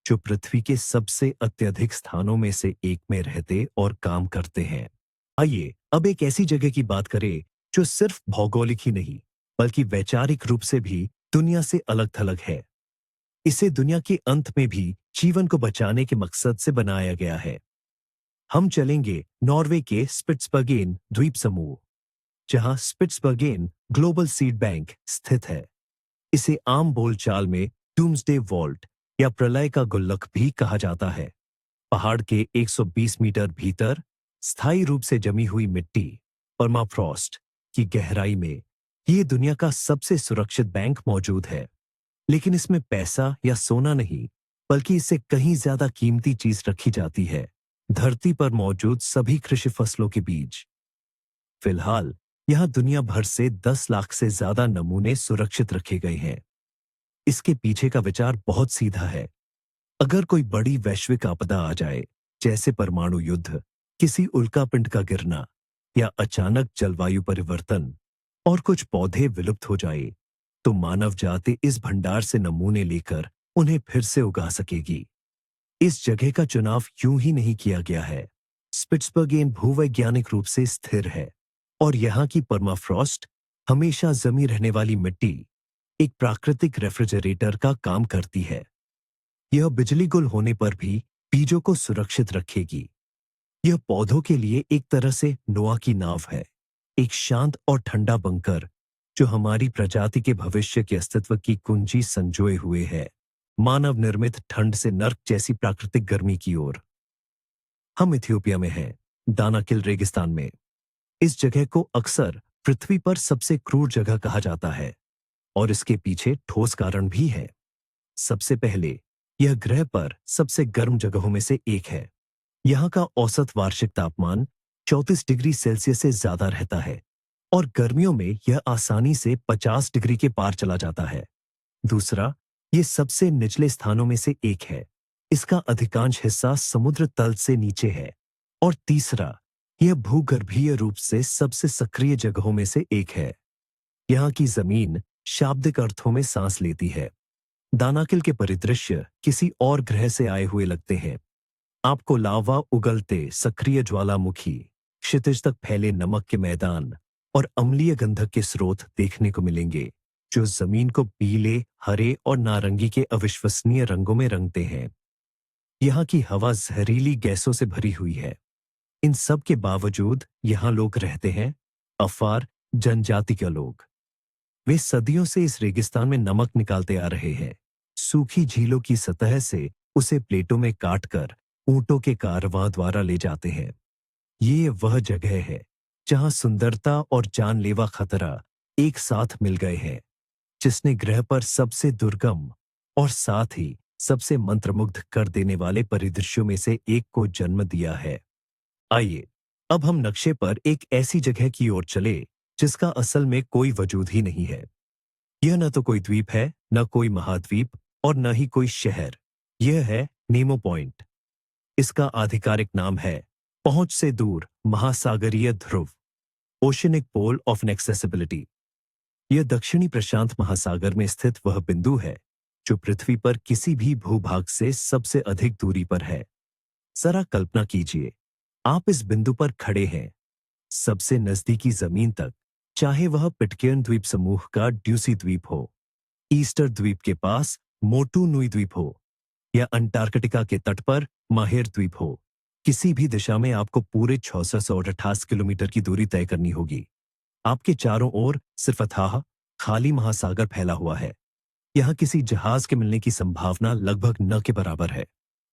जो पृथ्वी के सबसे अत्यधिक स्थानों में से एक में रहते और काम करते हैं। आइए अब एक ऐसी जगह की बात करें जो सिर्फ भौगोलिक ही नहीं, बल्कि वैचारिक रूप से भी दुनिया से अलग थलग है। इसे दुनिया के अंत में भी जीवन को बचाने के मकसद से बनाया गया है। हम चलेंगे नॉर्वे के स्पिट्सबर्गेन द्वीप समूह, जहां स्पिट्सबर्गेन ग्लोबल सीड बैंक स्थित है। इसे आम बोलचाल में डूम्सडे वॉल्ट या प्रलय का गुल्लक भी कहा जाता है। पहाड़ के 120 मीटर भीतर स्थायी रूप से जमी हुई मिट्टी, परमाफ्रॉस्ट की गहराई में ये दुनिया का सबसे सुरक्षित बैंक मौजूद है। लेकिन इसमें पैसा या सोना नहीं, बल्कि इससे कहीं ज्यादा कीमती चीज रखी जाती है: धरती पर मौजूद सभी कृषि फसलों के बीज। फिलहाल यहां दुनिया भर से 10 लाख से ज्यादा नमूने सुरक्षित रखे गए हैं। इसके पीछे का विचार बहुत सीधा है। अगर कोई बड़ी वैश्विक आपदा आ जाए, जैसे परमाणु युद्ध, किसी उल्कापिंड का गिरना या अचानक जलवायु परिवर्तन, और कुछ पौधे विलुप्त हो जाए, तो मानव जाति इस भंडार से नमूने लेकर उन्हें फिर से उगा सकेगी। इस जगह का चुनाव यूं ही नहीं किया गया है। स्पिट्सबर्गेन भूवैज्ञानिक रूप से स्थिर है और यहाँ की परमाफ्रॉस्ट, हमेशा जमी रहने वाली मिट्टी, एक प्राकृतिक रेफ्रिजरेटर का काम करती है। यह बिजली गुल होने पर भी बीजों को सुरक्षित रखेगी। यह पौधों के लिए एक तरह से नोआ की नाव है, एक शांत और ठंडा बंकर जो हमारी प्रजाति के भविष्य के अस्तित्व की कुंजी संजोए हुए है, मानव निर्मित ठंड से नर्क जैसी प्राकृतिक गर्मी की ओर। हम इथियोपिया में हैं, दानाकिल रेगिस्तान में। इस जगह को अक्सर पृथ्वी पर सबसे क्रूर जगह कहा जाता है, और इसके पीछे ठोस कारण भी है। सबसे पहले, यह ग्रह पर सबसे गर्म जगहों में से एक है। यहाँ का औसत वार्षिक तापमान 34 डिग्री सेल्सियस से ज्यादा रहता है, और गर्मियों में यह आसानी से 50 डिग्री के पार चला जाता है। दूसरा, ये सबसे निचले स्थानों में से एक है। इसका अधिकांश हिस्सा समुद्र तल से नीचे है। और तीसरा, यह भूगर्भीय रूप से सबसे सक्रिय जगहों में से एक है। यहाँ की जमीन शाब्दिक अर्थों में सांस लेती है। दानाकिल के परिदृश्य किसी और ग्रह से आए हुए लगते हैं। आपको लावा उगलते सक्रिय ज्वालामुखी, क्षितिज तक फैले नमक के मैदान और अम्लीय गंधक के स्रोत देखने को मिलेंगे। जो जमीन को पीले, हरे और नारंगी के अविश्वसनीय रंगों में रंगते हैं। यहाँ की हवा जहरीली गैसों से भरी हुई है। इन सब के बावजूद यहाँ लोग रहते हैं, अफार जनजाति के लोग। वे सदियों से इस रेगिस्तान में नमक निकालते आ रहे हैं। सूखी झीलों की सतह से उसे प्लेटों में काटकर ऊंटों के कारवां द्वारा ले जाते हैं। ये वह जगह है जहां सुंदरता और जानलेवा खतरा एक साथ मिल गए हैं, जिसने ग्रह पर सबसे दुर्गम और साथ ही सबसे मंत्रमुग्ध कर देने वाले परिदृश्यों में से एक को जन्म दिया है। आइए अब हम नक्शे पर एक ऐसी जगह की ओर चले जिसका असल में कोई वजूद ही नहीं है। यह न तो कोई द्वीप है, न कोई महाद्वीप और न ही कोई शहर। यह है नेमो पॉइंट। इसका आधिकारिक नाम है पहुंच से दूर महासागरीय ध्रुव, ओशनिक पोल ऑफ इनएक्सेसिबिलिटी। यह दक्षिणी प्रशांत महासागर में स्थित वह बिंदु है जो पृथ्वी पर किसी भी भूभाग से सबसे अधिक दूरी पर है। जरा कल्पना कीजिए, आप इस बिंदु पर खड़े हैं, सबसे नजदीकी जमीन तक, चाहे वह पिटकेर्न द्वीप समूह का ड्यूसी द्वीप हो, ईस्टर द्वीप के पास मोटू नुई द्वीप हो या अंटार्कटिका के तट पर माहेर द्वीप हो। किसी भी दिशा में आपको पूरे 628 किलोमीटर की दूरी तय करनी होगी। आपके चारों ओर सिर्फ अथाह खाली महासागर फैला हुआ है। यहां किसी जहाज के मिलने की संभावना लगभग न के बराबर है।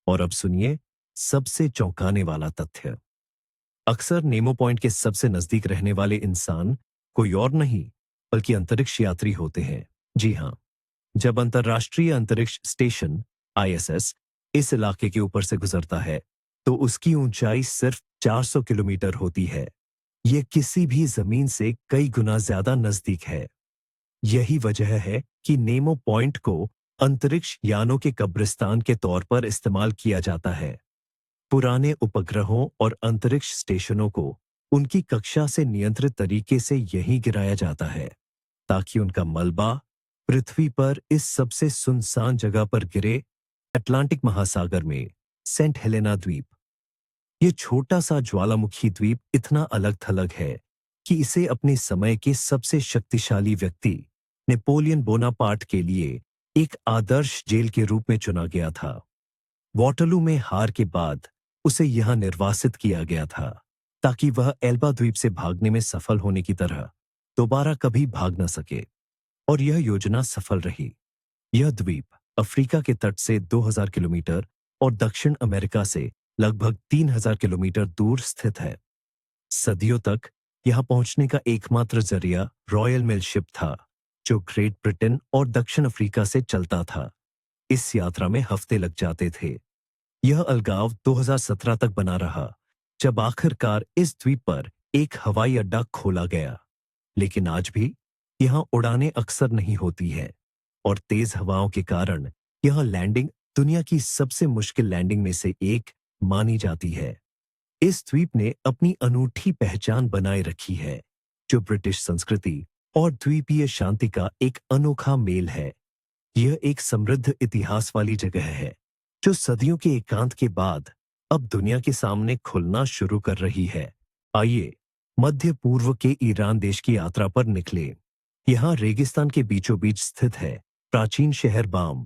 और अब सुनिए सबसे चौंकाने वाला तथ्य। अक्सर नेमो पॉइंट के सबसे नजदीक रहने वाले इंसान कोई और नहीं बल्कि अंतरिक्ष यात्री होते हैं। जी हां, जब अंतर्राष्ट्रीय अंतरिक्ष स्टेशन आईएसएस इस इलाके के ऊपर से गुजरता है तो उसकी ऊंचाई सिर्फ 400 किलोमीटर होती है। यह किसी भी जमीन से कई गुना ज्यादा नजदीक है। यही वजह है कि नेमो पॉइंट को अंतरिक्ष यानों के कब्रिस्तान के तौर पर इस्तेमाल किया जाता है। पुराने उपग्रहों और अंतरिक्ष स्टेशनों को उनकी कक्षा से नियंत्रित तरीके से यहीं गिराया जाता है ताकि उनका मलबा पृथ्वी पर इस सबसे सुनसान जगह पर गिरे। अटलांटिक महासागर में सेंट हेलेना द्वीप, यह छोटा सा ज्वालामुखी द्वीप इतना अलग थलग है कि इसे अपने समय के सबसे शक्तिशाली व्यक्ति नेपोलियन बोनापार्ट के लिए एक आदर्श जेल के रूप में चुना गया था। वॉटरलू में हार के बाद उसे यहां निर्वासित किया गया था ताकि वह एल्बा द्वीप से भागने में सफल होने की तरह दोबारा कभी भाग न सके। और यह योजना सफल रही। यह द्वीप अफ्रीका के तट से 2000 किलोमीटर और दक्षिण अमेरिका से लगभग 3000 किलोमीटर दूर स्थित है। सदियों तक यहां पहुंचने का एकमात्र जरिया रॉयल मेल शिप था जो ग्रेट ब्रिटेन और दक्षिण अफ्रीका से चलता था। इस यात्रा में हफ्ते लग जाते थे। यह अलगाव 2017 तक बना रहा जब आखिरकार इस द्वीप पर एक हवाई अड्डा खोला गया। लेकिन आज भी यहां उड़ानें अक्सर नहीं होती है और तेज हवाओं के कारण यह लैंडिंग दुनिया की सबसे मुश्किल लैंडिंग में से एक मानी जाती है। इस द्वीप ने अपनी अनूठी पहचान बनाए रखी है जो ब्रिटिश संस्कृति और द्वीपीय शांति का एक अनोखा मेल है। यह एक समृद्ध इतिहास वाली जगह है जो सदियों के एकांत के बाद अब दुनिया के सामने खुलना शुरू कर रही है। आइए मध्य पूर्व के ईरान देश की यात्रा पर निकले। यहाँ रेगिस्तान के बीचों बीच स्थित है प्राचीन शहर बाम।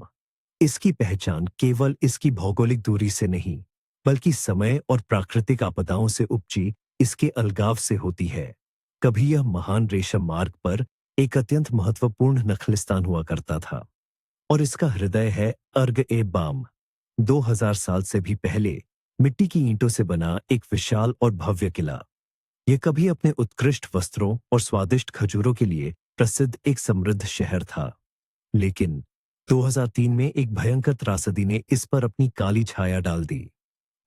इसकी पहचान केवल इसकी भौगोलिक दूरी से नहीं बल्कि समय और प्राकृतिक आपदाओं से उपजी इसके अलगाव से होती है। कभी यह महान रेशम मार्ग पर एक अत्यंत महत्वपूर्ण नखलिस्तान हुआ करता था और इसका हृदय है अर्ग ए बाम। 2000 साल से भी पहले मिट्टी की ईंटों से बना एक विशाल और भव्य किला। यह कभी अपने उत्कृष्ट वस्त्रों और स्वादिष्ट खजूरों के लिए प्रसिद्ध एक समृद्ध शहर था। लेकिन 2003 में एक भयंकर त्रासदी ने इस पर अपनी काली छाया डाल दी।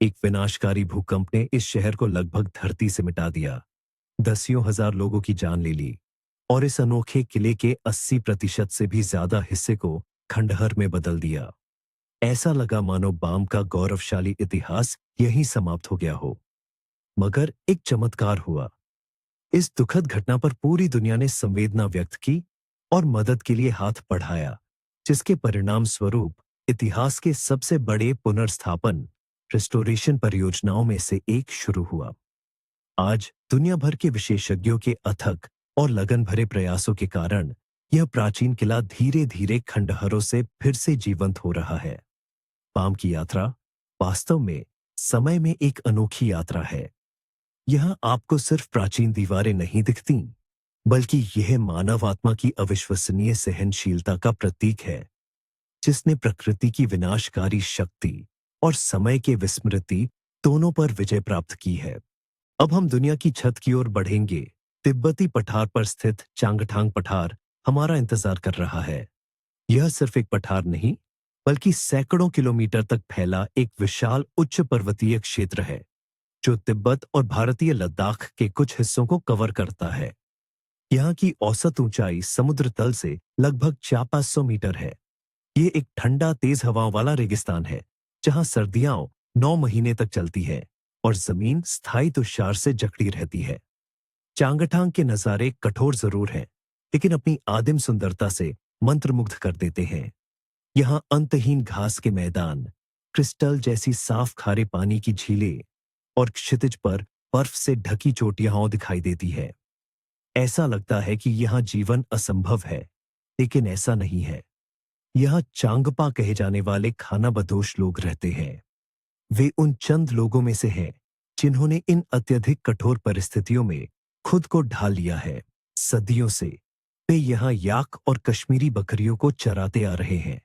एक विनाशकारी भूकंप ने इस शहर को लगभग धरती से मिटा दिया, दसियों हजार लोगों की जान ले ली और इस अनोखे किले के 80% से भी ज्यादा हिस्से को खंडहर में बदल दिया। ऐसा लगा मानो बाम का गौरवशाली इतिहास यहीं समाप्त हो गया हो। मगर एक चमत्कार हुआ। इस दुखद घटना पर पूरी दुनिया ने संवेदना व्यक्त की और मदद के लिए हाथ बढ़ाया, जिसके परिणाम स्वरूप इतिहास के सबसे बड़े पुनर्स्थापन रिस्टोरेशन परियोजनाओं में से एक शुरू हुआ। आज दुनिया भर के विशेषज्ञों के अथक और लगन भरे प्रयासों के कारण यह प्राचीन किला धीरे धीरे खंडहरों से फिर से जीवंत हो रहा है। पाम की यात्रा वास्तव में समय में एक अनोखी यात्रा है। यहाँ आपको सिर्फ प्राचीन दीवारें नहीं दिखती, बल्कि यह मानव आत्मा की अविश्वसनीय सहनशीलता का प्रतीक है, जिसने प्रकृति की विनाशकारी शक्ति और समय के विस्मृति दोनों पर विजय प्राप्त की है। अब हम दुनिया की छत की ओर बढ़ेंगे। तिब्बती पठार पर स्थित चांगठांग पठार हमारा इंतजार कर रहा है। यह सिर्फ एक पठार नहीं, बल्कि सैकड़ों किलोमीटर तक फैला एक विशाल उच्च पर्वतीय क्षेत्र है, जो तिब्बत और भारतीय लद्दाख के कुछ हिस्सों को कवर करता है। यहाँ की औसत ऊंचाई समुद्र तल से लगभग 400-500 मीटर है। ये एक ठंडा तेज हवाओं वाला रेगिस्तान है, जहाँ सर्दियां 9 महीने तक चलती है और जमीन स्थायी तुषार से जकड़ी रहती है। चांगठांग के नजारे कठोर जरूर हैं, लेकिन अपनी आदिम सुंदरता से मंत्रमुग्ध कर देते हैं। यहाँ अंतहीन घास के मैदान, क्रिस्टल जैसी साफ खारे पानी की झीलें और क्षितिज पर बर्फ से ढकी चोटियां दिखाई देती है। ऐसा लगता है कि यहाँ जीवन असंभव है, लेकिन ऐसा नहीं है। यहाँ चांगपा कहे जाने वाले खानाबदोश लोग रहते हैं। वे उन चंद लोगों में से हैं जिन्होंने इन अत्यधिक कठोर परिस्थितियों में खुद को ढाल लिया है। सदियों से वे यहाँ याक और कश्मीरी बकरियों को चराते आ रहे हैं।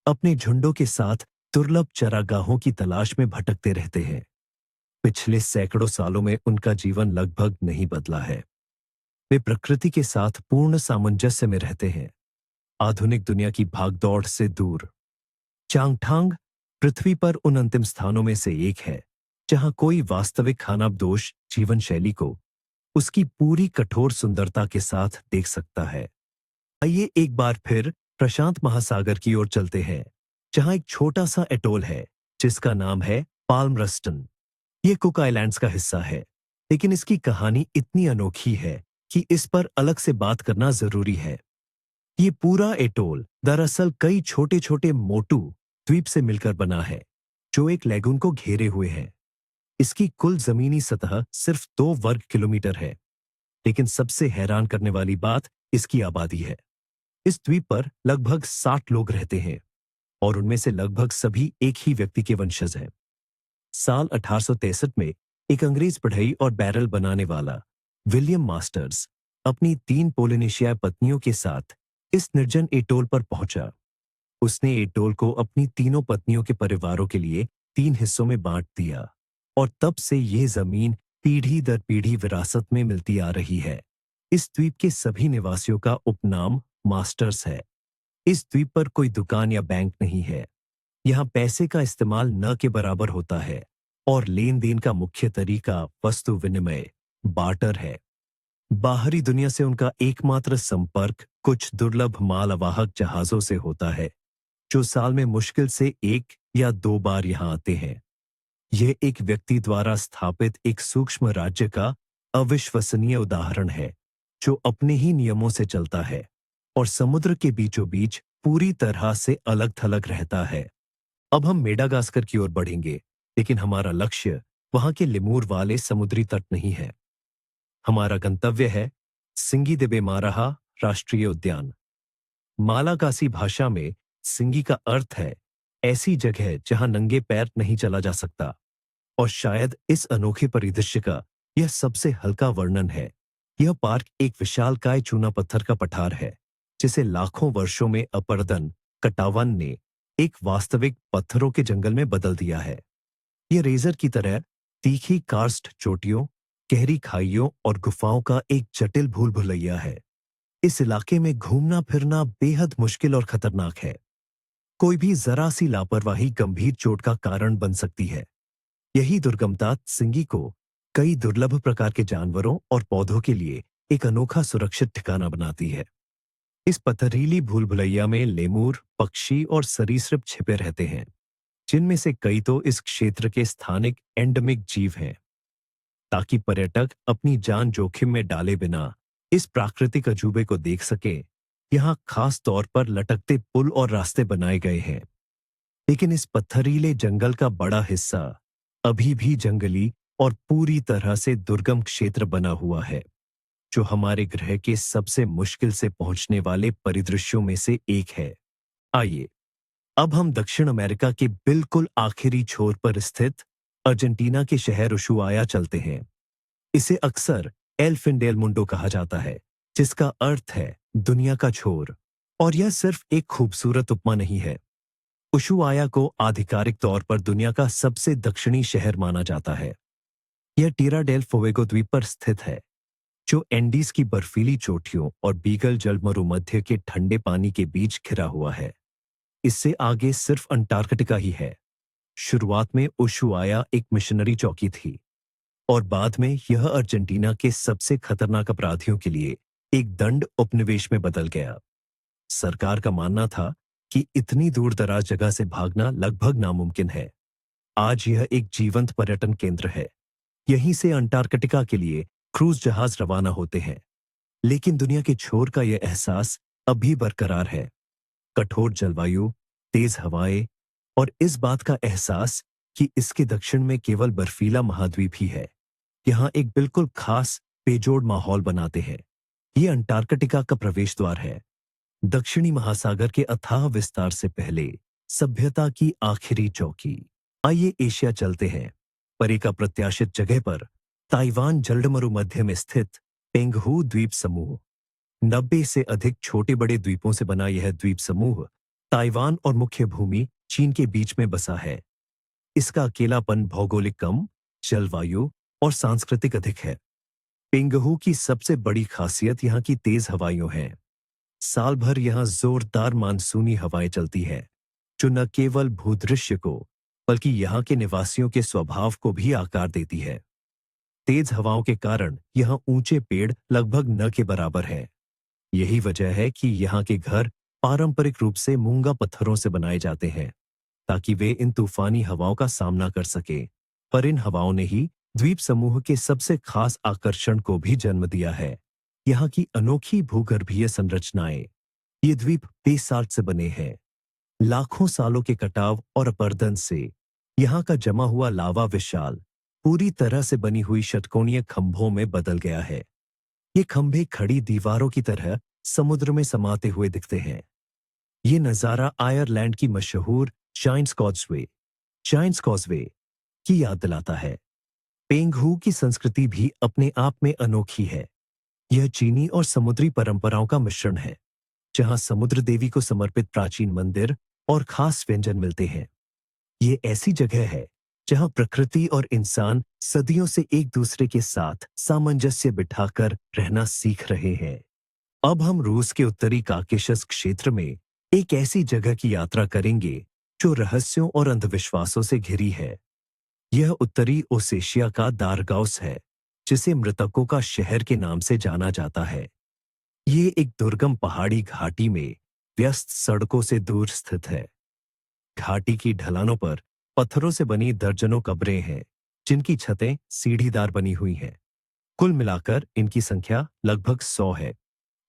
अपने झुंडों के साथ दुर्लभ चरागाहों की तलाश में भटकते रहते हैं। पिछले सैकड़ों सालों में उनका जीवन लगभग नहीं बदला है। वे प्रकृति के साथ पूर्ण सामंजस्य में रहते हैं, आधुनिक दुनिया की भागदौड़ से दूर। चांगठांग पृथ्वी पर उन अंतिम स्थानों में से एक है जहां कोई वास्तविक खानाबदोश जीवन शैली को उसकी पूरी कठोर सुंदरता के साथ देख सकता है। आइए एक बार फिर प्रशांत महासागर की ओर चलते हैं, जहां एक छोटा सा एटोल है जिसका नाम है पाल्म रस्टन। ये कुक आइलैंड्स का हिस्सा है, लेकिन इसकी कहानी इतनी अनोखी है कि इस पर अलग से बात करना जरूरी है। ये पूरा एटोल दरअसल कई छोटे छोटे मोटू द्वीप से मिलकर बना है, जो एक लैगून को घेरे हुए है। इसकी कुल जमीनी सतह सिर्फ 2 वर्ग किलोमीटर है, लेकिन सबसे हैरान करने वाली बात इसकी आबादी है। इस द्वीप पर लगभग 60 लोग रहते हैं और उनमें से लगभग सभी एक ही व्यक्ति के वंशज हैं। साल 1863 में एक अंग्रेज बढ़ई और बैरल बनाने वाला विलियम मास्टर्स अपनी 3 पोलिनेशियाई पत्नियों के साथ इस निर्जन एटोल पर पहुंचा। उसने एटोल को अपनी तीनों पत्नियों के परिवारों के लिए 3 हिस्सों में बांट दिया और तब से यह जमीन पीढ़ी दर पीढ़ी विरासत में मिलती आ रही है। इस द्वीप के सभी निवासियों का उपनाम मास्टर्स है। इस द्वीप पर कोई दुकान या बैंक नहीं है। यहाँ पैसे का इस्तेमाल न के बराबर होता है और लेन देन का मुख्य तरीका वस्तु विनिमय बार्टर है। बाहरी दुनिया से उनका एकमात्र संपर्क कुछ दुर्लभ मालवाहक जहाजों से होता है, जो साल में मुश्किल से 1 या 2 बार यहाँ आते हैं। यह एक व्यक्ति द्वारा स्थापित एक सूक्ष्म राज्य का अविश्वसनीय उदाहरण है, जो अपने ही नियमों से चलता है और समुद्र के बीचों बीच पूरी तरह से अलग थलग रहता है। अब हम मेडागास्कर की ओर बढ़ेंगे, लेकिन हमारा लक्ष्य वहां के लिमूर वाले समुद्री तट नहीं है। हमारा गंतव्य है सिंगी माराहा राष्ट्रीय उद्यान। मालागासी भाषा में सिंगी का अर्थ है ऐसी जगह जहां नंगे पैर नहीं चला जा सकता, और शायद इस अनोखे परिदृश्य का यह सबसे हल्का वर्णन है। यह पार्क एक विशालकाय चूना पत्थर का पठार है, जिसे लाखों वर्षों में अपर्दन कटावन ने एक वास्तविक पत्थरों के जंगल में बदल दिया है। यह रेजर की तरह तीखी कार्स्ट चोटियों, गहरी खाइयों और गुफाओं का एक जटिल भूल भुलैया है। इस इलाके में घूमना फिरना बेहद मुश्किल और खतरनाक है। कोई भी जरा सी लापरवाही गंभीर चोट का कारण बन सकती है। यही दुर्गमता सिंगी को कई दुर्लभ प्रकार के जानवरों और पौधों के लिए एक अनोखा सुरक्षित ठिकाना बनाती है। इस पथरीली भूल भुलैया में लेमूर, पक्षी और सरीसृप छिपे रहते हैं, जिनमें से कई तो इस क्षेत्र के स्थानिक एंडेमिक जीव हैं। ताकि पर्यटक अपनी जान जोखिम में डाले बिना इस प्राकृतिक अजूबे को देख सके, यहाँ खास तौर पर लटकते पुल और रास्ते बनाए गए हैं। लेकिन इस पत्थरीले जंगल का बड़ा हिस्सा अभी भी जंगली और पूरी तरह से दुर्गम क्षेत्र बना हुआ है। जो हमारे ग्रह के सबसे मुश्किल से पहुंचने वाले परिदृश्यों में से एक है। आइए अब हम दक्षिण अमेरिका के बिल्कुल आखिरी छोर पर स्थित अर्जेंटीना के शहर उशुआया चलते हैं। इसे अक्सर एल फिन डेल मुंडो कहा जाता है, जिसका अर्थ है दुनिया का छोर। और यह सिर्फ एक खूबसूरत उपमा नहीं है। उशुआया को आधिकारिक तौर पर दुनिया का सबसे दक्षिणी शहर माना जाता है। यह टीरा डेल फोवेगो द्वीप पर स्थित है, जो एंडीज की बर्फीली चोटियों और बीगल जलमरुमध्य के ठंडे पानी के बीच घिरा हुआ है। इससे आगे सिर्फ अंटार्कटिका ही है। शुरुआत में उशुआया एक मिशनरी चौकी थी और बाद में यह अर्जेंटीना के सबसे खतरनाक अपराधियों के लिए एक दंड उपनिवेश में बदल गया। सरकार का मानना था कि इतनी दूर दराज जगह से भागना लगभग नामुमकिन है। आज यह एक जीवंत पर्यटन केंद्र है। यहीं से अंटार्कटिका के लिए क्रूज जहाज रवाना होते हैं। लेकिन दुनिया के छोर का यह एहसास अभी बरकरार है। कठोर जलवायु, तेज हवाएं और इस बात का एहसास कि इसके दक्षिण में केवल बर्फीला महाद्वीप ही है, यहाँ एक बिल्कुल खास बेजोड़ माहौल बनाते हैं। ये अंटार्कटिका का प्रवेश द्वार है। दक्षिणी महासागर के अथाह विस्तार से पहले सभ्यता की आखिरी चौकी। आइए एशिया चलते हैं। परे का प्रत्याशित जगह पर ताइवान जलमरुमध्य में स्थित पेंगहू द्वीप समूह। 90 से अधिक छोटे बड़े द्वीपों से बना यह द्वीप समूह ताइवान और मुख्य भूमि चीन के बीच में बसा है। इसका अकेलापन भौगोलिक कम, जलवायु और सांस्कृतिक अधिक है। पेंगहू की सबसे बड़ी खासियत यहाँ की तेज हवाइयों है। साल भर यहाँ जोरदार मानसूनी हवाएं चलती है, जो न केवल भूदृश्य को बल्कि यहाँ के निवासियों के स्वभाव को भी आकार देती है। तेज हवाओं के कारण यहाँ ऊंचे पेड़ लगभग न के बराबर है। यही वजह है कि यहाँ के घर पारंपरिक रूप से मूंगा पत्थरों से बनाए जाते हैं, ताकि वे इन तूफानी हवाओं का सामना कर सके। पर इन हवाओं ने ही द्वीप समूह के सबसे खास आकर्षण को भी जन्म दिया है, यहाँ की अनोखी भूगर्भीय संरचनाएं। ये द्वीप बेसाल्ट से बने हैं। लाखों सालों के कटाव और अपरदन से यहाँ का जमा हुआ लावा विशाल, पूरी तरह से बनी हुई षटकोणीय खंभों में बदल गया है। ये खंभे खड़ी दीवारों की तरह समुद्र में समाते हुए दिखते हैं। ये नजारा आयरलैंड की मशहूर जायंट्स कॉजवे की याद दिलाता है। पेंगहू की संस्कृति भी अपने आप में अनोखी है। यह चीनी और समुद्री परंपराओं का मिश्रण है, जहां समुद्र देवी को समर्पित प्राचीन मंदिर और खास व्यंजन मिलते हैं। ये ऐसी जगह है जहां प्रकृति और इंसान सदियों से एक दूसरे के साथ सामंजस्य बिठाकर रहना सीख रहे हैं। अब हम रूस के उत्तरी काकेशस क्षेत्र में एक ऐसी जगह की यात्रा करेंगे जो रहस्यों और अंधविश्वासों से घिरी है। यह उत्तरी ओसेशिया का दारगाउस है, जिसे मृतकों का शहर के नाम से जाना जाता है। ये एक दुर्गम पहाड़ी घाटी में व्यस्त सड़कों से दूर स्थित है। घाटी की ढलानों पर पत्थरों से बनी दर्जनों कब्रें हैं, जिनकी छतें सीढ़ीदार बनी हुई हैं। कुल मिलाकर इनकी संख्या लगभग 100 है।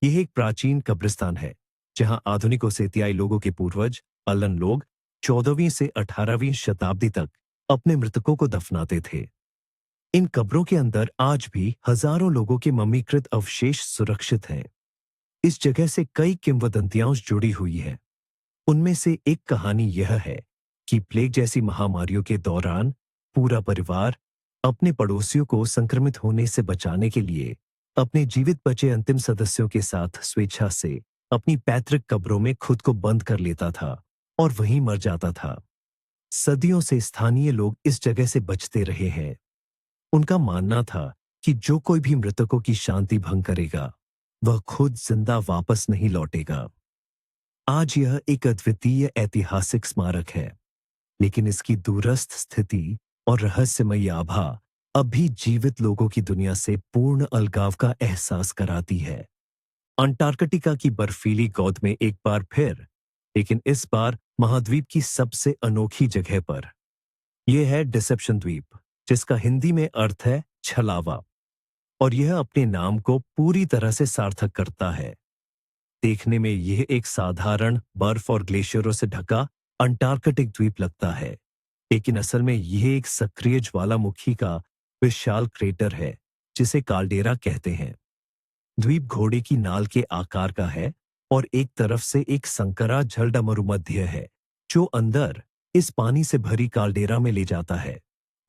यह एक प्राचीन कब्रिस्तान है, जहां आधुनिक ओसेतियाई लोगों के पूर्वज अलन लोग 14वीं से 18वीं शताब्दी तक अपने मृतकों को दफनाते थे। इन कब्रों के अंदर आज भी हजारों लोगों के मम्मीकृत अवशेष सुरक्षित हैं। इस जगह से कई किंवदंतियां जुड़ी हुई हैं। उनमें से एक कहानी यह है कि प्लेग जैसी महामारियों के दौरान पूरा परिवार अपने पड़ोसियों को संक्रमित होने से बचाने के लिए अपने जीवित बचे अंतिम सदस्यों के साथ स्वेच्छा से अपनी पैतृक कब्रों में खुद को बंद कर लेता था और वहीं मर जाता था। सदियों से स्थानीय लोग इस जगह से बचते रहे हैं। उनका मानना था कि जो कोई भी मृतकों की शांति भंग करेगा, वह खुद जिंदा वापस नहीं लौटेगा। आज यह एक अद्वितीय ऐतिहासिक स्मारक है, लेकिन इसकी दूरस्थ स्थिति और रहस्यमयी आभा अब भी जीवित लोगों की दुनिया से पूर्ण अलगाव का एहसास कराती है। अंटार्कटिका की बर्फीली गोद में एक बार फिर, लेकिन इस बार महाद्वीप की सबसे अनोखी जगह पर। यह है डिसेप्शन द्वीप, जिसका हिंदी में अर्थ है छलावा, और यह अपने नाम को पूरी तरह से सार्थक करता है। देखने में यह एक साधारण बर्फ और ग्लेशियरों से ढका अंटार्कटिक द्वीप लगता है, लेकिन असल में यह एक सक्रिय ज्वालामुखी का विशाल क्रेटर है, जिसे काल्डेरा कहते हैं। द्वीप घोड़े की नाल के आकार का है और एक तरफ से एक संकरा झलडा मरुमध्य है जो अंदर इस पानी से भरी काल्डेरा में ले जाता है।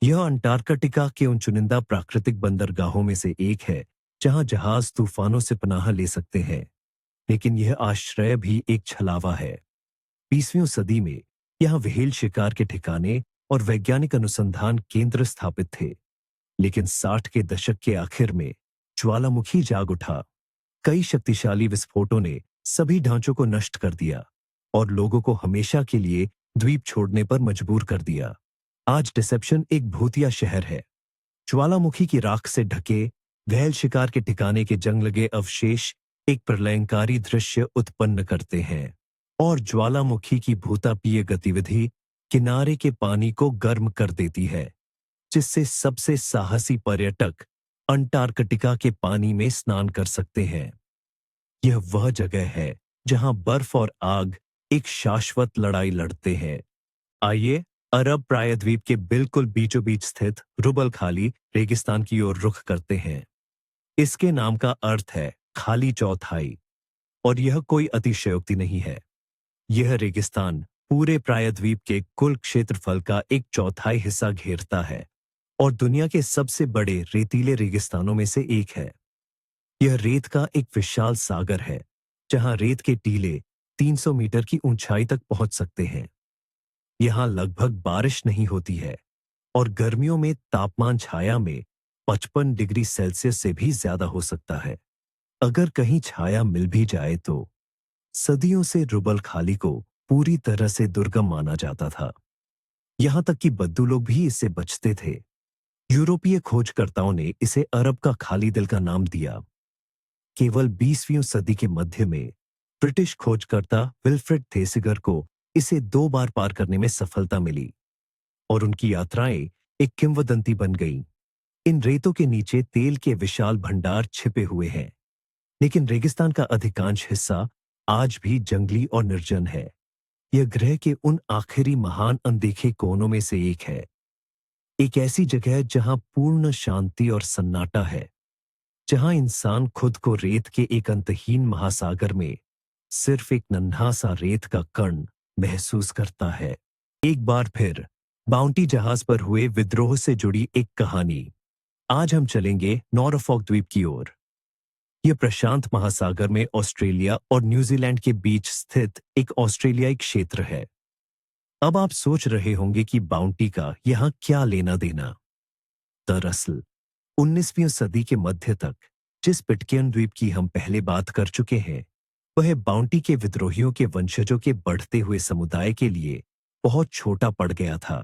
यह अंटार्कटिका के उन चुनिंदा प्राकृतिक बंदरगाहों में से एक है जहां जहाज तूफानों से पनाह ले सकते हैं, लेकिन यह आश्रय भी एक छलावा है। 20वीं सदी में यहाँ व्हेल शिकार के ठिकाने और वैज्ञानिक अनुसंधान केंद्र स्थापित थे, लेकिन 60 के दशक के आखिर में ज्वालामुखी जाग उठा। कई शक्तिशाली विस्फोटों ने सभी ढांचों को नष्ट कर दिया और लोगों को हमेशा के लिए द्वीप छोड़ने पर मजबूर कर दिया। आज डिसेप्शन एक भूतिया शहर है। ज्वालामुखी की राख से ढके व्हेल शिकार के ठिकाने के जंग लगे अवशेष एक प्रलयंकारी दृश्य उत्पन्न करते हैं और ज्वालामुखी की भूतापीय गतिविधि किनारे के पानी को गर्म कर देती है, जिससे सबसे साहसी पर्यटक अंटार्कटिका के पानी में स्नान कर सकते हैं। यह वह जगह है जहां बर्फ और आग एक शाश्वत लड़ाई लड़ते हैं। आइए अरब प्रायद्वीप के बिल्कुल बीचों बीच स्थित रुबल खाली रेगिस्तान की ओर रुख करते हैं। इसके नाम का अर्थ है खाली चौथाई, और यह कोई अतिशयोक्ति नहीं है। यह रेगिस्तान पूरे प्रायद्वीप के कुल क्षेत्रफल का एक चौथाई हिस्सा घेरता है और दुनिया के सबसे बड़े रेतीले रेगिस्तानों में से एक है। यह रेत का एक विशाल सागर है जहां रेत के टीले 300 मीटर की ऊंचाई तक पहुंच सकते हैं। यहां लगभग बारिश नहीं होती है और गर्मियों में तापमान छाया में 55 डिग्री सेल्सियस से भी ज्यादा हो सकता है। अगर कहीं छाया मिल भी जाए तो सदियों से रुबल खाली को पूरी तरह से दुर्गम माना जाता था। यहां तक कि बद्दू लोग भी इससे बचते थे। यूरोपीय खोजकर्ताओं ने इसे अरब का खाली दिल का नाम दिया। केवल 20वीं सदी के मध्य में ब्रिटिश खोजकर्ता विल्फ्रेड थेसिगर को इसे 2 बार पार करने में सफलता मिली और उनकी यात्राएं एक किंवदंती बन गईं। इन रेतों के नीचे तेल के विशाल भंडार छिपे हुए हैं, लेकिन रेगिस्तान का अधिकांश हिस्सा आज भी जंगली और निर्जन है। यह ग्रह के उन आखिरी महान अनदेखे कोनों में से एक है। एक ऐसी जगह जहां पूर्ण शांति और सन्नाटा है, जहां इंसान खुद को रेत के एक अंतहीन महासागर में सिर्फ एक नन्हा सा रेत का कण महसूस करता है। एक बार फिर बाउंटी जहाज पर हुए विद्रोह से जुड़ी एक कहानी। आज हम चलेंगे नॉरफॉक द्वीप की ओर। यह प्रशांत महासागर में ऑस्ट्रेलिया और न्यूजीलैंड के बीच स्थित एक ऑस्ट्रेलियाई क्षेत्र है। अब आप सोच रहे होंगे कि बाउंटी का यहां क्या लेना देना। दरअसल 19वीं सदी के मध्य तक जिस पिटकेर्न द्वीप की हम पहले बात कर चुके हैं, वह बाउंटी के विद्रोहियों के वंशजों के बढ़ते हुए समुदाय के लिए बहुत छोटा पड़ गया था।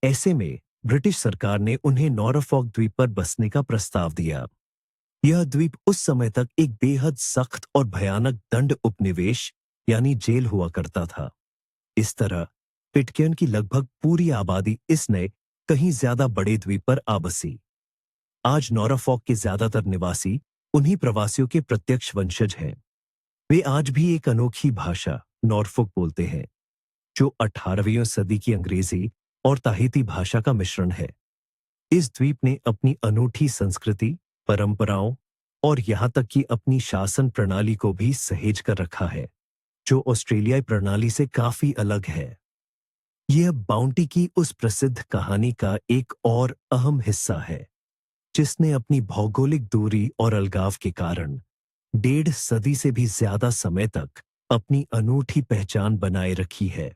ऐसे में ब्रिटिश सरकार ने उन्हें नॉरफॉक द्वीप पर बसने का प्रस्ताव दिया। यह द्वीप उस समय तक एक बेहद सख्त और भयानक दंड उपनिवेश यानी जेल हुआ करता था। इस तरह पिटकेर्न की लगभग पूरी आबादी इस नए कहीं ज्यादा बड़े द्वीप पर आ बसी। आज नॉरफॉक के ज्यादातर निवासी उन्हीं प्रवासियों के प्रत्यक्ष वंशज हैं। वे आज भी एक अनोखी भाषा नॉरफॉक बोलते हैं, जो 18वीं सदी की अंग्रेजी और ताहिती भाषा का मिश्रण है। इस द्वीप ने अपनी अनूठी संस्कृति, परंपराओं और यहां तक कि अपनी शासन प्रणाली को भी सहेज कर रखा है, जो ऑस्ट्रेलियाई प्रणाली से काफी अलग है। यह बाउंटी की उस प्रसिद्ध कहानी का एक और अहम हिस्सा है, जिसने अपनी भौगोलिक दूरी और अलगाव के कारण 1.5 सदी से भी ज्यादा समय तक अपनी अनूठी पहचान बनाए रखी है।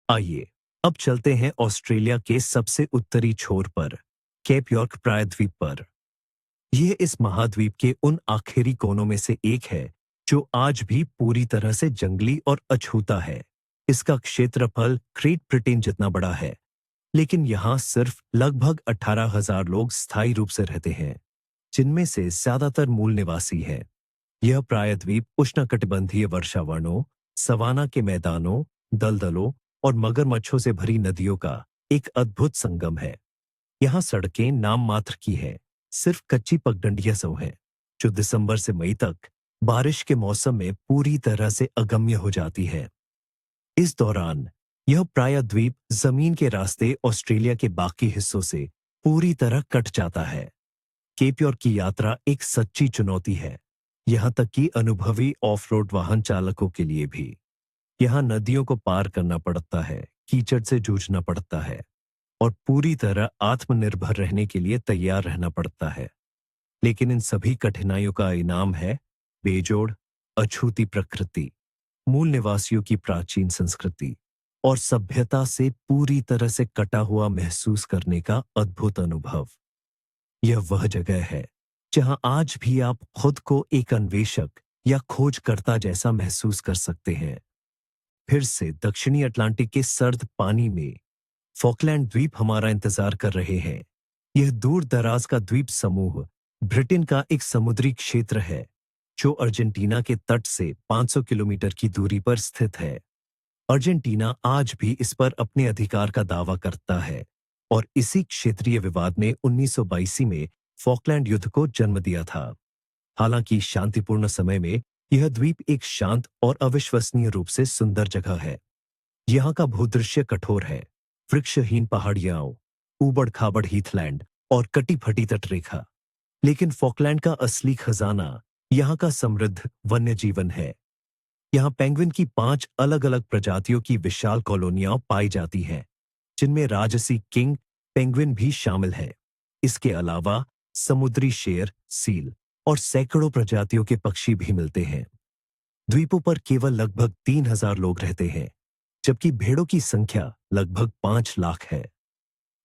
आइए अब चलते हैं ऑस्ट्रेलिया के सबसे उत्तरी छोर पर, केप यॉर्क प्रायद्वीप पर। यह इस महाद्वीप के उन आखिरी कोनों में से एक है जो आज भी पूरी तरह से जंगली और अछूता है। इसका क्षेत्रफल ग्रेट ब्रिटेन जितना बड़ा है, लेकिन यहां सिर्फ लगभग 18,000 लोग स्थायी रूप से रहते हैं, जिनमें से ज्यादातर मूल निवासी हैं। यह प्रायद्वीप उष्णकटिबंधीय वर्षावनों, सवाना के मैदानों, दलदलों और मगरमच्छों से भरी नदियों का एक अद्भुत संगम है। यहाँ सड़कें नाम मात्र की हैं, सिर्फ कच्ची पगडंडियां सो हैं, जो दिसंबर से मई तक बारिश के मौसम में पूरी तरह से अगम्य हो जाती है। इस दौरान यह प्रायद्वीप जमीन के रास्ते ऑस्ट्रेलिया के बाकी हिस्सों से पूरी तरह कट जाता है। केप यॉर्क की यात्रा एक सच्ची चुनौती है, यहाँ तक कि अनुभवी ऑफ रोड वाहन चालकों के लिए भी। यहाँ नदियों को पार करना पड़ता है, कीचड़ से जूझना पड़ता है और पूरी तरह आत्मनिर्भर रहने के लिए तैयार रहना पड़ता है। लेकिन इन सभी कठिनाइयों का इनाम है बेजोड़, अछूती प्रकृति, मूल निवासियों की प्राचीन संस्कृति और सभ्यता से पूरी तरह से कटा हुआ महसूस करने का अद्भुत अनुभव। यह वह जगह है जहां आज भी आप खुद को एक अन्वेषक या खोजकर्ता जैसा महसूस कर सकते हैं। फिर से दक्षिणी अटलांटिक के सर्द पानी में फॉकलैंड द्वीप हमारा इंतजार कर रहे हैं। यह दूर दराज का द्वीप समूह ब्रिटेन का एक समुद्री क्षेत्र है जो अर्जेंटीना के तट से 500 किलोमीटर की दूरी पर स्थित है। अर्जेंटीना आज भी इस पर अपने अधिकार का दावा करता है और इसी क्षेत्रीय विवाद ने 1982 में फॉकलैंड युद्ध को जन्म दिया था। हालांकि शांतिपूर्ण समय में यह द्वीप एक शांत और अविश्वसनीय रूप से सुंदर जगह है। यहाँ का भूदृश्य कठोर है, वृक्षहीन पहाड़ियां, ऊबड़ खाबड़ हीथलैंड और कटी फटी तटरेखा। लेकिन फॉकलैंड का असली खजाना यहाँ का समृद्ध वन्य जीवन है। यहाँ पेंगुइन की 5 अलग अलग प्रजातियों की विशाल कॉलोनियां पाई जाती हैं, जिनमें राजसी किंग पेंगुइन भी शामिल है। इसके अलावा समुद्री शेर, सील और सैकड़ों प्रजातियों के पक्षी भी मिलते हैं। द्वीपों पर केवल लगभग 3000 लोग रहते हैं, जबकि भेड़ों की संख्या लगभग 5 लाख है।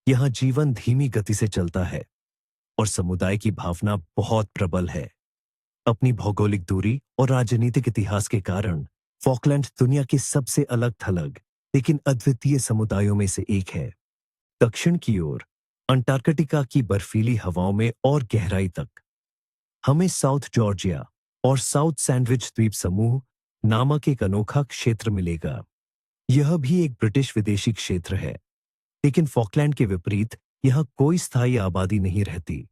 यहाँ जीवन धीमी गति से चलता है और समुदाय की भावना बहुत प्रबल है। अपनी भौगोलिक दूरी और राजनीतिक इतिहास के कारण फॉकलैंड दुनिया के सबसे अलग थलग लेकिन अद्वितीय समुदायों में से एक है। दक्षिण की ओर अंटार्कटिका की बर्फीली हवाओं में और गहराई तक हमें साउथ जॉर्जिया और साउथ सैंडविच द्वीप समूह नामक एक अनोखा क्षेत्र मिलेगा। यह भी एक ब्रिटिश विदेशी क्षेत्र है, लेकिन फॉकलैंड के विपरीत यहाँ कोई स्थायी आबादी नहीं रहती।